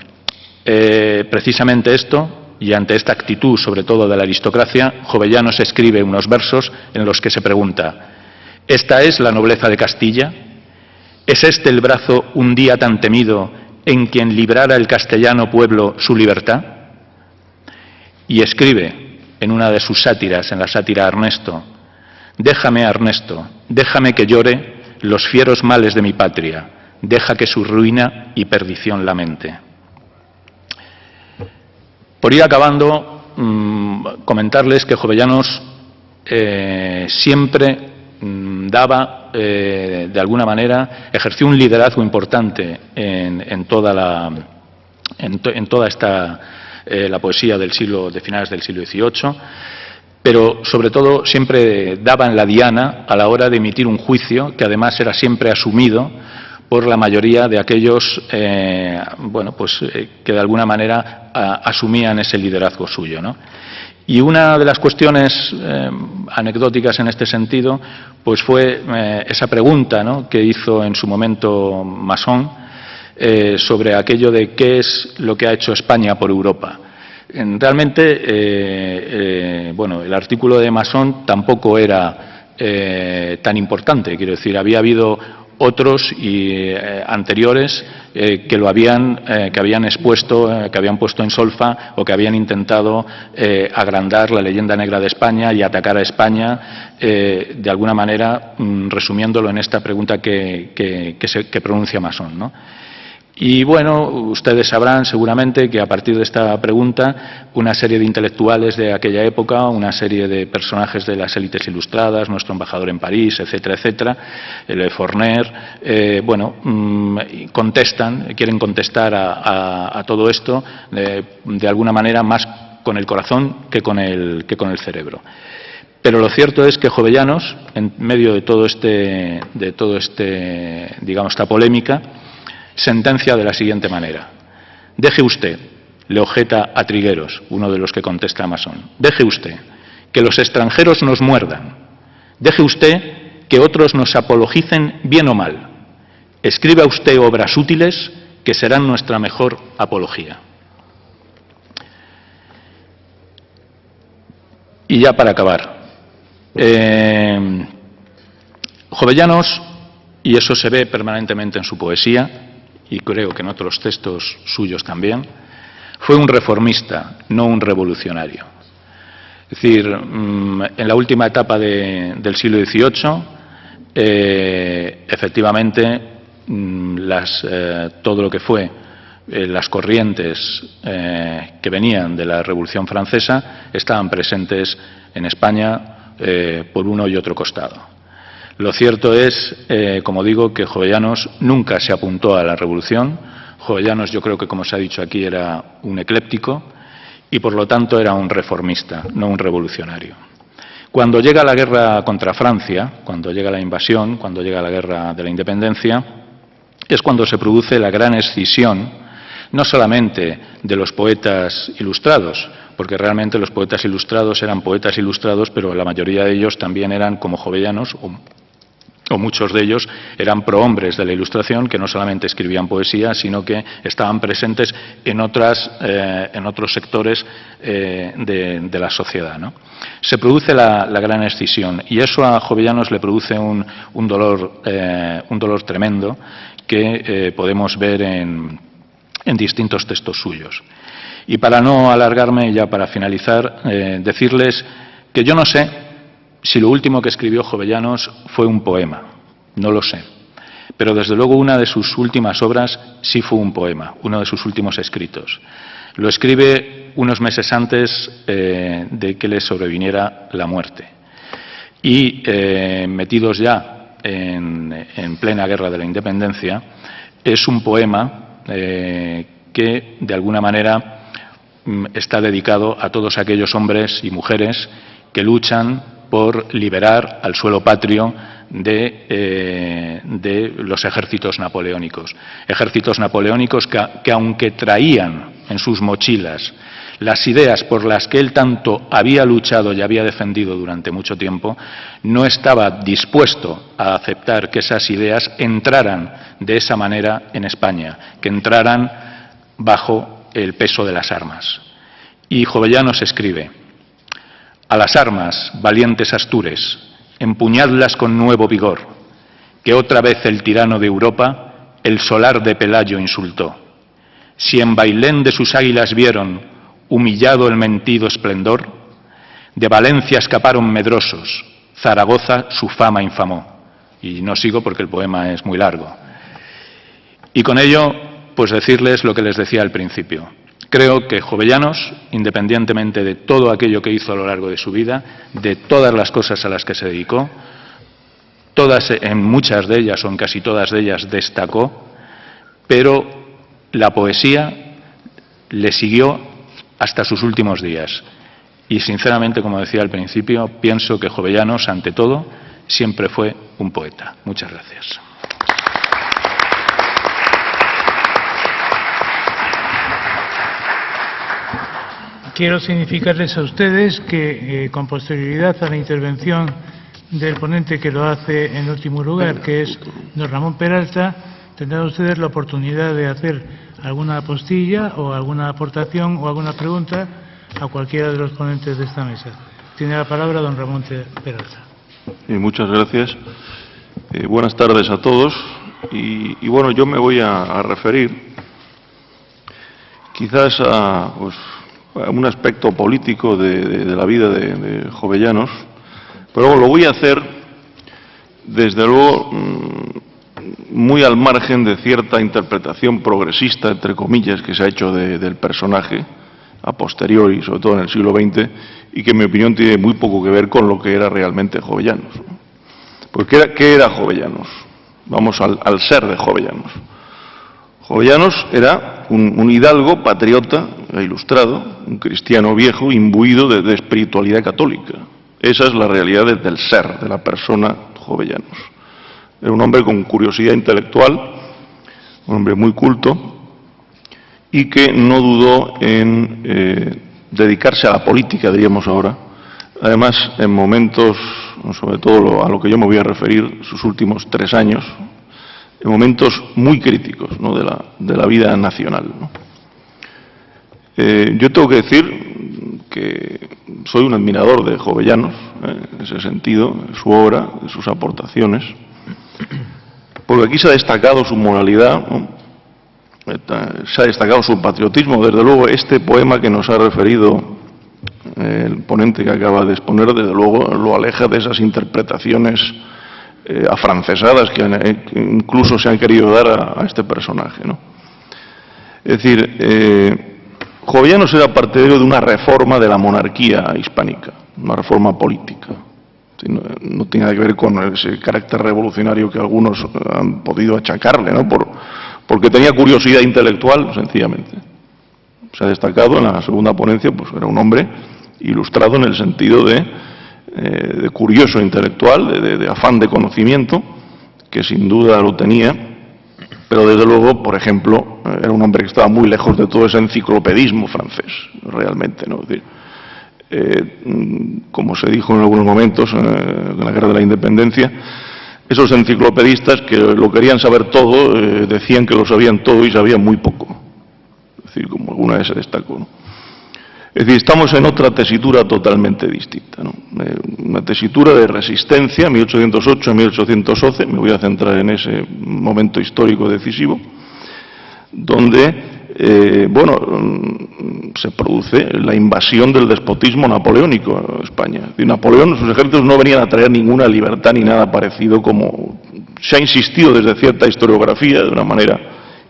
precisamente esto, y ante esta actitud, sobre todo de la aristocracia, Jovellanos escribe unos versos en los que se pregunta: ¿esta es la nobleza de Castilla? ¿Es este el brazo un día tan temido en quien librara el castellano pueblo su libertad? Y escribe en una de sus sátiras, en la sátira Ernesto: déjame, Ernesto, déjame que llore los fieros males de mi patria, deja que su ruina y perdición lamente. Por ir acabando, comentarles que Jovellanos siempre daba, de alguna manera, ejerció un liderazgo importante en toda esta la poesía de finales del siglo XVIII, pero sobre todo siempre daba en la diana a la hora de emitir un juicio que además era siempre asumido por la mayoría de aquellos que de alguna manera asumían ese liderazgo suyo, ¿no? Y una de las cuestiones anecdóticas en este sentido pues fue esa pregunta, ¿no?, que hizo en su momento Masson sobre aquello de qué es lo que ha hecho España por Europa. Realmente, el artículo de Masson tampoco era tan importante. Quiero decir, había habido otros y anteriores que habían expuesto, que habían puesto en solfa o que habían intentado agrandar la leyenda negra de España y atacar a España, de alguna manera, resumiéndolo en esta pregunta que pronuncia Masson, ¿no? Y bueno, ustedes sabrán seguramente que a partir de esta pregunta una serie de intelectuales de aquella época, una serie de personajes de las élites ilustradas, nuestro embajador en París, etcétera, etcétera, el Forner, quieren contestar a todo esto de alguna manera más con el corazón que con el cerebro. Pero lo cierto es que Jovellanos, en medio de todo digamos, esta polémica, sentencia de la siguiente manera: deje usted, le objeta a Trigueros, uno de los que contesta a Masson, deje usted que los extranjeros nos muerdan, deje usted que otros nos apologicen bien o mal, escriba usted obras útiles que serán nuestra mejor apología. Y ya para acabar, Jovellanos, y eso se ve permanentemente en su poesía, y creo que en otros textos suyos también, fue un reformista, no un revolucionario. Es decir, en la última etapa del siglo XVIII, efectivamente, todo lo que fue las corrientes que venían de la Revolución Francesa estaban presentes en España por uno y otro costado. Lo cierto es, como digo, que Jovellanos nunca se apuntó a la revolución. Jovellanos, yo creo que, como se ha dicho aquí, era un ecléptico y por lo tanto era un reformista, no un revolucionario. Cuando llega la guerra contra Francia, cuando llega la invasión, cuando llega la guerra de la independencia, es cuando se produce la gran escisión, no solamente de los poetas ilustrados, porque realmente los poetas ilustrados eran poetas ilustrados, pero la mayoría de ellos también eran como Jovellanos, o muchos de ellos eran prohombres de la Ilustración, que no solamente escribían poesía, sino que estaban presentes en otros sectores de la sociedad, ¿no? Se produce la gran escisión y eso a Jovellanos le produce un dolor tremendo que podemos ver en distintos textos suyos. Y para no alargarme, ya para finalizar, decirles que yo no sé si lo último que escribió Jovellanos fue un poema, no lo sé. Pero desde luego una de sus últimas obras sí fue un poema, uno de sus últimos escritos. Lo escribe unos meses antes de que le sobreviniera la muerte. Y metidos ya en plena guerra de la independencia, es un poema que de alguna manera está dedicado a todos aquellos hombres y mujeres que luchan por liberar al suelo patrio de los ejércitos napoleónicos. Ejércitos napoleónicos que aunque traían en sus mochilas las ideas por las que él tanto había luchado y había defendido durante mucho tiempo, no estaba dispuesto a aceptar que esas ideas entraran de esa manera en España, que entraran bajo el peso de las armas. Y Jovellanos escribe: a las armas, valientes Astures, empuñadlas con nuevo vigor, que otra vez el tirano de Europa el solar de Pelayo insultó. Si en Bailén de sus águilas vieron humillado el mentido esplendor, de Valencia escaparon medrosos, Zaragoza su fama infamó. Y no sigo porque el poema es muy largo. Y con ello, pues decirles lo que les decía al principio. Creo que Jovellanos, independientemente de todo aquello que hizo a lo largo de su vida, de todas las cosas a las que se dedicó, en muchas de ellas o en casi todas de ellas destacó, pero la poesía le siguió hasta sus últimos días. Y sinceramente, como decía al principio, pienso que Jovellanos, ante todo, siempre fue un poeta. Muchas gracias. Quiero significarles a ustedes que, con posterioridad a la intervención del ponente que lo hace en último lugar, que es don Ramón Peralta, tendrán ustedes la oportunidad de hacer alguna apostilla o alguna aportación o alguna pregunta a cualquiera de los ponentes de esta mesa. Tiene la palabra don Ramón Peralta. Muchas gracias. Buenas tardes a todos. Y bueno, yo me voy a referir quizás a un aspecto político de la vida de Jovellanos, pero lo voy a hacer desde luego muy al margen de cierta interpretación progresista, entre comillas, que se ha hecho del personaje a posteriori, sobre todo en el siglo XX, y que en mi opinión tiene muy poco que ver con lo que era realmente Jovellanos. Porque ¿qué era Jovellanos? Vamos al ser de Jovellanos. Jovellanos era un hidalgo patriota e ilustrado, un cristiano viejo imbuido de espiritualidad católica. Esa es la realidad del ser, de la persona Jovellanos. Era un hombre con curiosidad intelectual, un hombre muy culto y que no dudó en dedicarse a la política, diríamos ahora. Además, en momentos, sobre todo a lo que yo me voy a referir, sus últimos 3 años, en momentos muy críticos, ¿no?, de la vida nacional, ¿no? Yo tengo que decir que soy un admirador de Jovellanos, en ese sentido, de su obra, de sus aportaciones, porque aquí se ha destacado su moralidad, ¿no?, se ha destacado su patriotismo. Desde luego, este poema que nos ha referido el ponente que acaba de exponer, desde luego, lo aleja de esas interpretaciones afrancesadas que incluso se han querido dar a este personaje, ¿no? Es decir, Jovellanos era partidario de una reforma de la monarquía hispánica, una reforma política. No tiene nada que ver con ese carácter revolucionario que algunos han podido achacarle, ¿no?, porque tenía curiosidad intelectual, sencillamente. Se ha destacado en la segunda ponencia, pues era un hombre ilustrado en el sentido de curioso intelectual, de afán de conocimiento, que sin duda lo tenía, pero desde luego, por ejemplo, era un hombre que estaba muy lejos de todo ese enciclopedismo francés, realmente, ¿no? Es decir, como se dijo en algunos momentos en la Guerra de la Independencia, esos enciclopedistas que lo querían saber todo, decían que lo sabían todo y sabían muy poco. Es decir, como alguna vez se destacó, ¿no? Es decir, estamos en otra tesitura totalmente distinta, ¿no? Una tesitura de resistencia, 1808-1811, me voy a centrar en ese momento histórico decisivo, donde se produce la invasión del despotismo napoleónico a España. Y Napoleón, sus ejércitos no venían a traer ninguna libertad ni nada parecido, como se ha insistido desde cierta historiografía, de una manera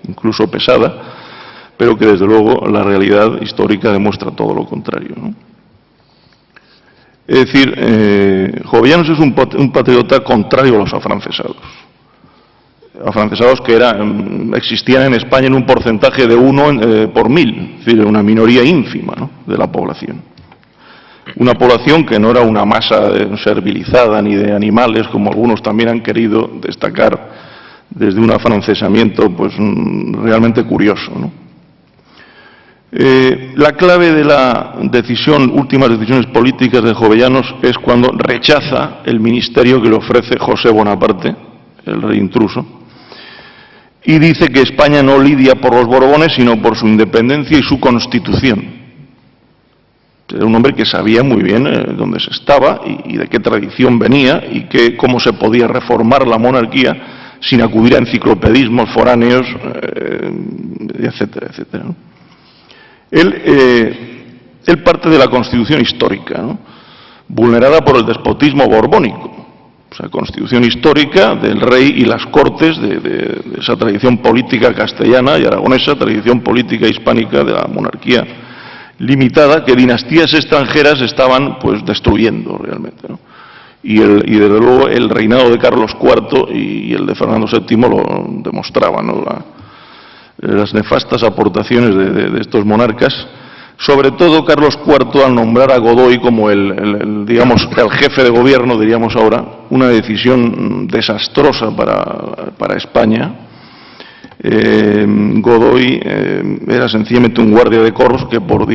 incluso pesada, pero que desde luego la realidad histórica demuestra todo lo contrario, ¿no? Es decir, Jovellanos es un patriota contrario a los afrancesados. Afrancesados que existían en España en un porcentaje de 1 por 1000, es decir, una minoría ínfima, ¿no?, de la población. Una población que no era una masa servilizada ni de animales, como algunos también han querido destacar desde un afrancesamiento pues realmente curioso, ¿no? La clave de la últimas decisiones políticas de Jovellanos es cuando rechaza el ministerio que le ofrece José Bonaparte, el rey intruso, y dice que España no lidia por los Borbones, sino por su independencia y su constitución. Era un hombre que sabía muy bien dónde se estaba y de qué tradición venía y cómo se podía reformar la monarquía sin acudir a enciclopedismos foráneos, etcétera, etcétera, ¿no? Él parte de la Constitución histórica, ¿no?, vulnerada por el despotismo borbónico. O sea, Constitución histórica del rey y las cortes de esa tradición política castellana y aragonesa, tradición política hispánica de la monarquía limitada, que dinastías extranjeras estaban pues destruyendo realmente, ¿no? Y desde luego el reinado de Carlos IV y el de Fernando VII lo demostraban, ¿no?, las nefastas aportaciones de estos monarcas, sobre todo Carlos IV al nombrar a Godoy como el jefe de gobierno, diríamos ahora, una decisión desastrosa para España. Godoy era sencillamente un guardia de corps que por,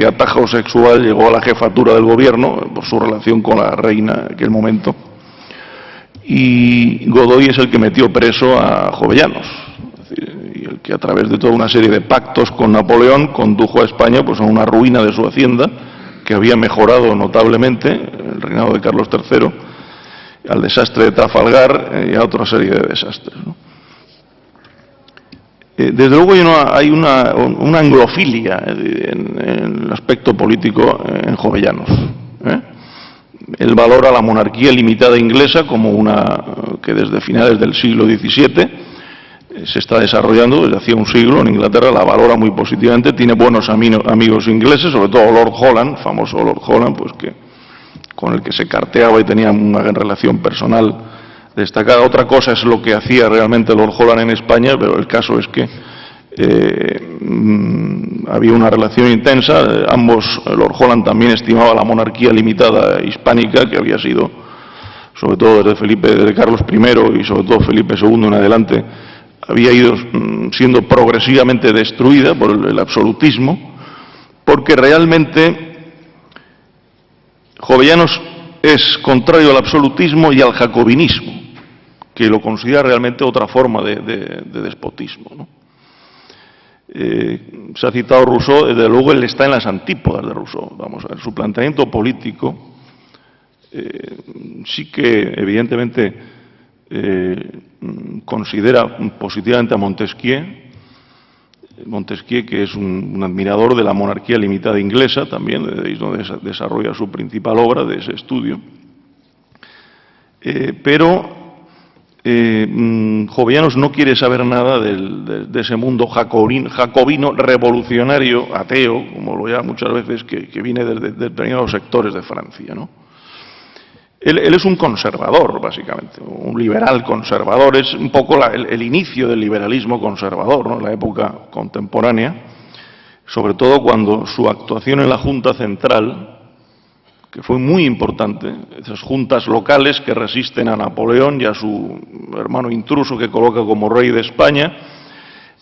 atajo sexual llegó a la jefatura del gobierno por su relación con la reina en aquel momento. Y Godoy es el que metió preso a Jovellanos, y el que a través de toda una serie de pactos con Napoleón condujo a España pues a una ruina de su hacienda, que había mejorado notablemente el reinado de Carlos III, al desastre de Trafalgar y a otra serie de desastres, ¿no? Desde luego hay una anglofilia en el aspecto político en Jovellanos, ¿eh? Él valora la monarquía limitada inglesa como una que desde finales del siglo XVII se está desarrollando desde hacía un siglo en Inglaterra, la valora muy positivamente, tiene buenos amigos ingleses, sobre todo Lord Holland, famoso Lord Holland, pues con el que se carteaba y tenía una gran relación personal destacada. Otra cosa es lo que hacía realmente Lord Holland en España, pero el caso es que había una relación intensa. Lord Holland también estimaba la monarquía limitada hispánica, que había sido, sobre todo desde Carlos I y sobre todo Felipe II en adelante, había ido siendo progresivamente destruida por el absolutismo, porque realmente Jovellanos es contrario al absolutismo y al jacobinismo, que lo considera realmente otra forma de despotismo, ¿no? Se ha citado Rousseau, desde luego él está en las antípodas de Rousseau. Vamos a ver, su planteamiento político sí que evidentemente considera positivamente a Montesquieu, que es un admirador de la monarquía limitada inglesa, también donde desarrolla su principal obra de ese estudio. Pero Jovellanos no quiere saber nada de ese mundo jacobino, revolucionario, ateo, como lo llama muchas veces, que viene de determinados sectores de Francia, ¿no? Él es un conservador, básicamente, un liberal conservador. Es un poco el inicio del liberalismo conservador, ¿no?, en la época contemporánea. sobre todo cuando su actuación en la Junta Central, que fue muy importante, esas juntas locales que resisten a Napoleón y a su hermano intruso que coloca como rey de España.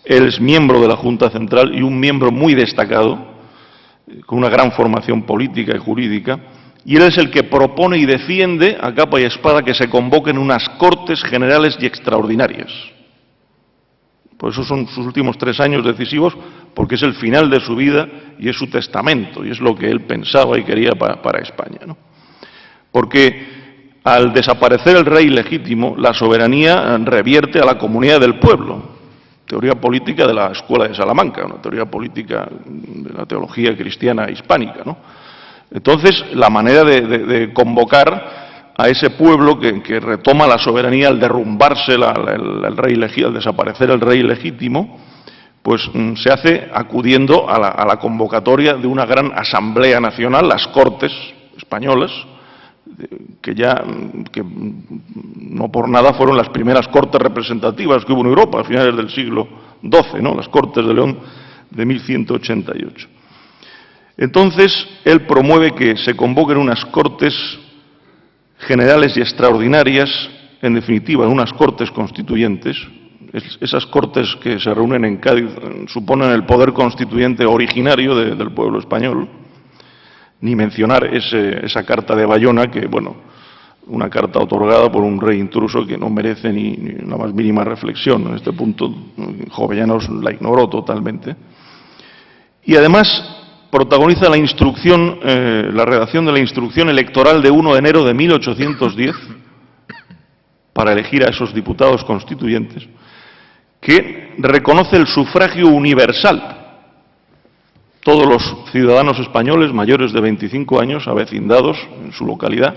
Él es miembro de la Junta Central y un miembro muy destacado, con una gran formación política y jurídica, y él es el que propone y defiende a capa y espada que se convoquen unas Cortes Generales y Extraordinarias. Por eso son sus últimos 3 años decisivos, porque es el final de su vida y es su testamento, y es lo que él pensaba y quería para España, ¿no? Porque al desaparecer el rey legítimo, la soberanía revierte a la comunidad del pueblo. Teoría política de la Escuela de Salamanca, una teoría política de la teología cristiana hispánica, ¿no? Entonces, la manera de convocar a ese pueblo que retoma la soberanía al derrumbarse al desaparecer el rey legítimo, pues se hace acudiendo a la convocatoria de una gran asamblea nacional, las Cortes españolas, que no por nada fueron las primeras cortes representativas que hubo en Europa a finales del siglo XII, ¿no? Las Cortes de León de 1188. Entonces, él promueve que se convoquen unas Cortes Generales y Extraordinarias, en definitiva, unas Cortes Constituyentes. Esas Cortes que se reúnen en Cádiz suponen el poder constituyente originario del pueblo español. Ni mencionar esa carta de Bayona, que, bueno, una carta otorgada por un rey intruso que no merece ni la más mínima reflexión. En este punto, Jovellanos la ignoró totalmente. Y además protagoniza la instrucción, la redacción de la instrucción electoral de 1 de enero de 1810 para elegir a esos diputados constituyentes, que reconoce el sufragio universal. Todos los ciudadanos españoles mayores de 25 años, avecindados en su localidad,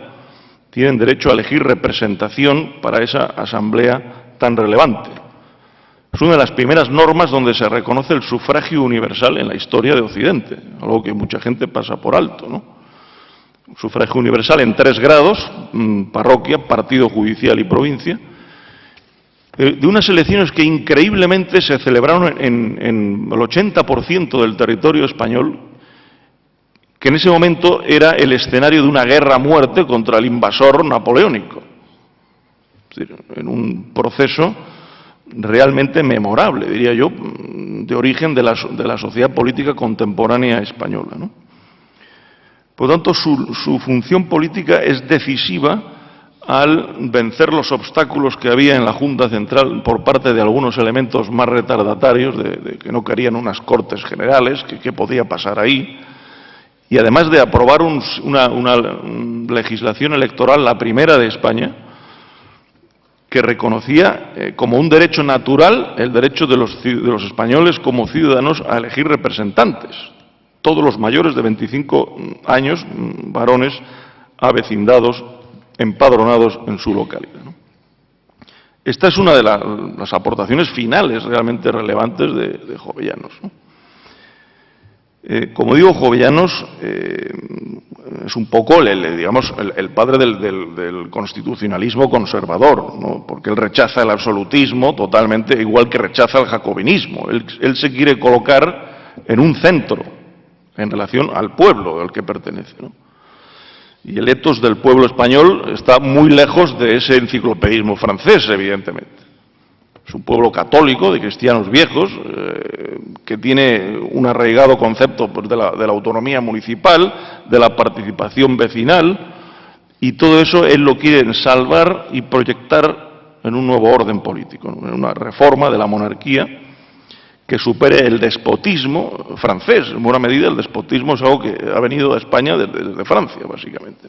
tienen derecho a elegir representación para esa asamblea tan relevante. Es una de las primeras normas donde se reconoce el sufragio universal en la historia de Occidente, algo que mucha gente pasa por alto, ¿no? Sufragio universal en 3 grados, parroquia, partido judicial y provincia, de unas elecciones que increíblemente se celebraron en el 80% del territorio español, que en ese momento era el escenario de una guerra a muerte contra el invasor napoleónico. Es decir, en un proceso realmente memorable, diría yo, de origen de la sociedad política contemporánea española, ¿no? Por lo tanto, su función política es decisiva al vencer los obstáculos que había en la Junta Central por parte de algunos elementos más retardatarios, de que no querían unas Cortes Generales, que qué podía pasar ahí, y además de aprobar una legislación electoral, la primera de España, que reconocía como un derecho natural el derecho de los españoles como ciudadanos a elegir representantes, todos los mayores de 25 años, varones avecindados, empadronados en su localidad, ¿no? Esta es una de las aportaciones finales realmente relevantes de Jovellanos, ¿no? Como digo, Jovellanos es un poco, digamos, el padre del constitucionalismo conservador, ¿no? Porque él rechaza el absolutismo totalmente, igual que rechaza el jacobinismo. Él se quiere colocar en un centro en relación al pueblo al que pertenece, ¿no? Y el etos del pueblo español está muy lejos de ese enciclopedismo francés, evidentemente. Es un pueblo católico, de cristianos viejos, que tiene un arraigado concepto, pues, de la autonomía municipal, de la participación vecinal, y todo eso él lo quiere salvar y proyectar en un nuevo orden político, ¿no? En una reforma de la monarquía que supere el despotismo francés. En buena medida, el despotismo es algo que ha venido a España desde Francia, básicamente.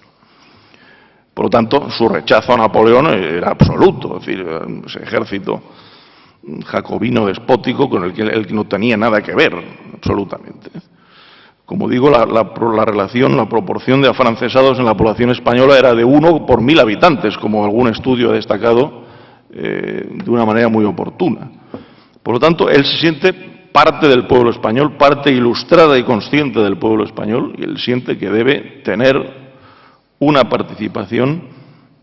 Por lo tanto, su rechazo a Napoleón era absoluto, es decir, ese ejército jacobino despótico con el que él no tenía nada que ver, absolutamente. Como digo, la relación, la proporción de afrancesados en la población española era de 1 por 1000 habitantes, como algún estudio ha destacado de una manera muy oportuna. Por lo tanto, él se siente parte del pueblo español, parte ilustrada y consciente del pueblo español, y él siente que debe tener una participación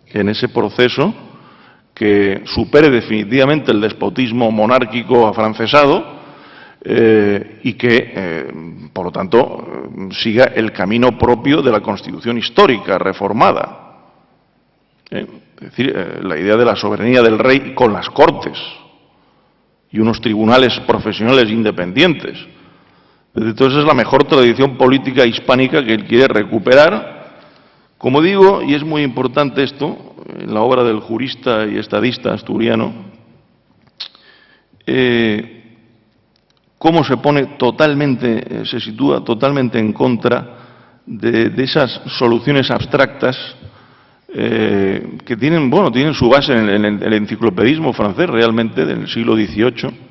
en ese proceso que supere definitivamente el despotismo monárquico afrancesado y que, por lo tanto, siga el camino propio de la Constitución histórica reformada. Es decir, la idea de la soberanía del rey con las Cortes y unos tribunales profesionales independientes. Entonces es la mejor tradición política hispánica que él quiere recuperar. Como digo, y es muy importante esto, en la obra del jurista y estadista asturiano, cómo se sitúa totalmente en contra de esas soluciones abstractas que tienen su base en el enciclopedismo francés realmente del siglo XVIII.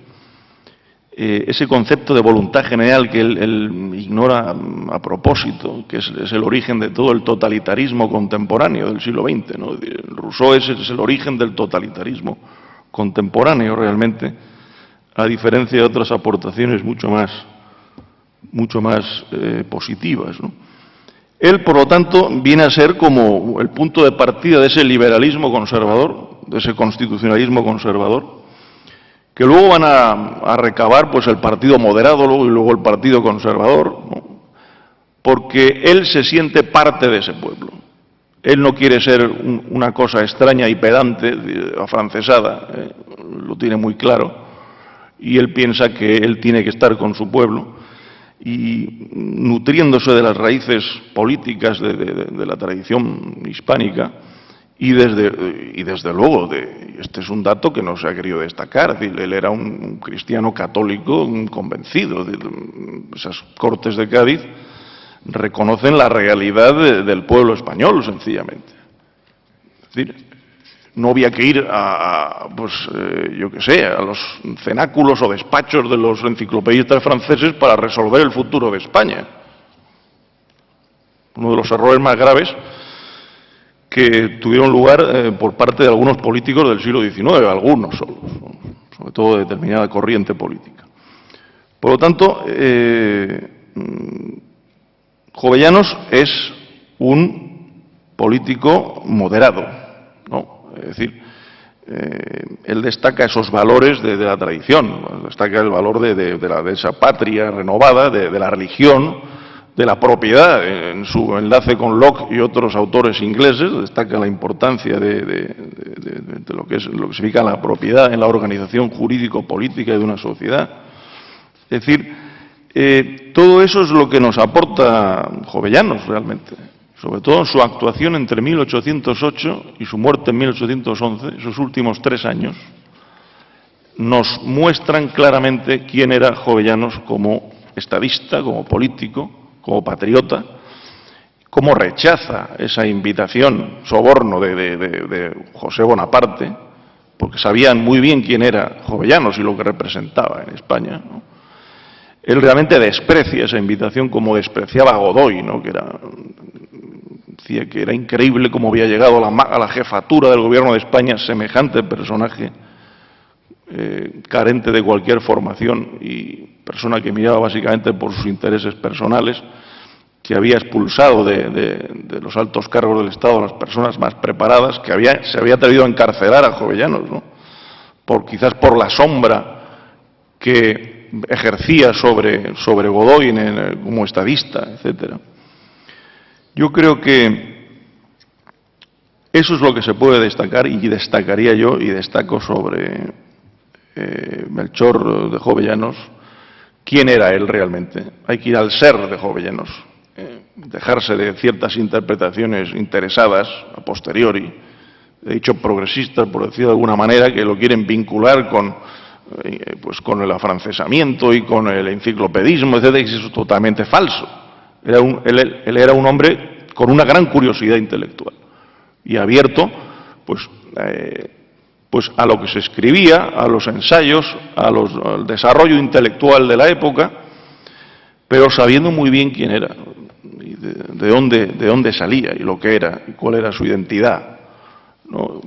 Ese concepto de voluntad general que él ignora a propósito, que es el origen de todo el totalitarismo contemporáneo del siglo XX, ¿no? Rousseau es el origen del totalitarismo contemporáneo realmente, a diferencia de otras aportaciones mucho más positivas, ¿no? Él, por lo tanto, viene a ser como el punto de partida de ese liberalismo conservador, de ese constitucionalismo conservador, que luego van a recabar pues el partido moderado y luego el partido conservador, ¿no? Porque él se siente parte de ese pueblo. Él no quiere ser una cosa extraña y pedante, afrancesada, lo tiene muy claro, y él piensa que él tiene que estar con su pueblo y nutriéndose de las raíces políticas de la tradición hispánica. Y desde luego, este es un dato que no se ha querido destacar, es decir, él era un cristiano católico convencido. Esas Cortes de Cádiz reconocen la realidad del pueblo español, sencillamente. Es decir, no había que ir a los cenáculos o despachos de los enciclopedistas franceses para resolver el futuro de España. Uno de los errores más graves que tuvieron lugar por parte de algunos políticos del siglo XIX, algunos solo, sobre todo de determinada corriente política. Por lo tanto, Jovellanos es un político moderado, ¿no? Es decir, él destaca esos valores de la tradición, destaca el valor de esa patria renovada, de la religión, de la propiedad. En su enlace con Locke y otros autores ingleses destaca la importancia de lo que significa la propiedad en la organización jurídico-política de una sociedad. Es decir, todo eso es lo que nos aporta Jovellanos realmente, sobre todo en su actuación entre 1808 y su muerte en 1811, esos últimos 3 años, nos muestran claramente quién era Jovellanos como estadista, como político, como patriota, cómo rechaza esa invitación, soborno de José Bonaparte, porque sabían muy bien quién era Jovellanos y lo que representaba en España, ¿no? Él realmente desprecia esa invitación como despreciaba a Godoy, ¿no? Decía que era increíble cómo había llegado a la jefatura del gobierno de España semejante personaje, carente de cualquier formación y persona que miraba básicamente por sus intereses personales, que había expulsado de los altos cargos del Estado a las personas más preparadas, que se había atrevido a encarcelar a Jovellanos, ¿no? Quizás por la sombra que ejercía sobre Godoy como estadista, etcétera. Yo creo que eso es lo que se puede destacar, y destacaría yo, y destaco sobre Melchor de Jovellanos, quién era él realmente. Hay que ir al ser de Jovellanos, dejarse de ciertas interpretaciones interesadas a posteriori, he dicho progresistas, por decirlo de alguna manera, que lo quieren vincular con el afrancesamiento y con el enciclopedismo, etcétera, y eso es totalmente falso. Él era un hombre con una gran curiosidad intelectual y abierto pues a lo que se escribía, a los ensayos, al desarrollo intelectual de la época, pero sabiendo muy bien quién era, y de dónde salía y lo que era, y cuál era su identidad, ¿no?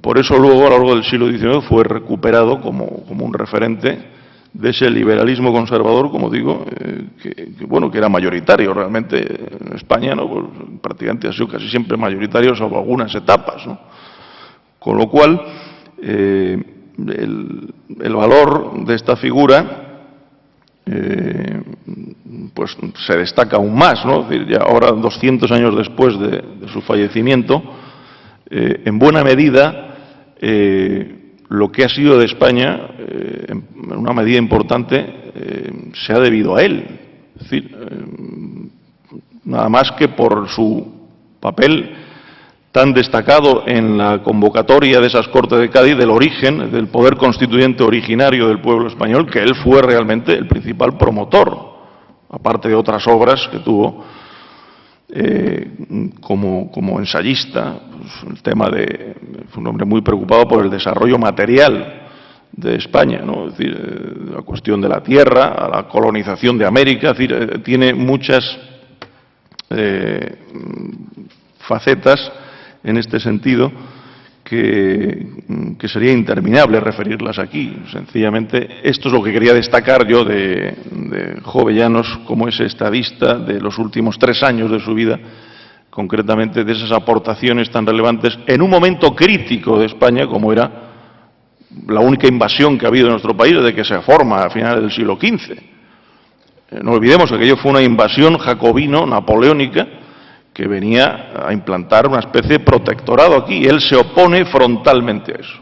Por eso luego, a lo largo del siglo XIX, fue recuperado como un referente de ese liberalismo conservador, como digo, que era mayoritario realmente en España, ¿no? Pues prácticamente ha sido casi siempre mayoritario, salvo algunas etapas, ¿no? Con lo cual, el valor de esta figura pues se destaca aún más, ¿no? Es decir, ya ahora, 200 años después de su fallecimiento, en buena medida, lo que ha sido de España, en una medida importante, se ha debido a él. Es decir, nada más que por su papel tan destacado en la convocatoria de esas Cortes de Cádiz, del origen, del poder constituyente originario del pueblo español, que él fue realmente el principal promotor, aparte de otras obras que tuvo como ensayista. Pues el tema fue un hombre muy preocupado por el desarrollo material de España, ¿no? Es decir, la cuestión de la tierra, a la colonización de América, es decir, tiene muchas facetas en este sentido que sería interminable referirlas aquí. Sencillamente, esto es lo que quería destacar yo de Jovellanos como ese estadista de los últimos 3 años de su vida, concretamente de esas aportaciones tan relevantes en un momento crítico de España, como era la única invasión que ha habido en nuestro país desde que se forma a finales del siglo XV. No olvidemos que aquello fue una invasión jacobino-napoleónica que venía a implantar una especie de protectorado aquí, y él se opone frontalmente a eso.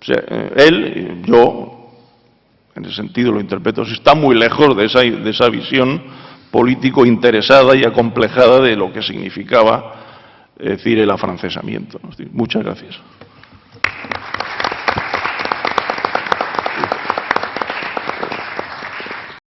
O sea, él, yo, en ese sentido lo interpreto, está muy lejos de esa visión político interesada y acomplejada de lo que significaba, decir, el afrancesamiento. Muchas gracias.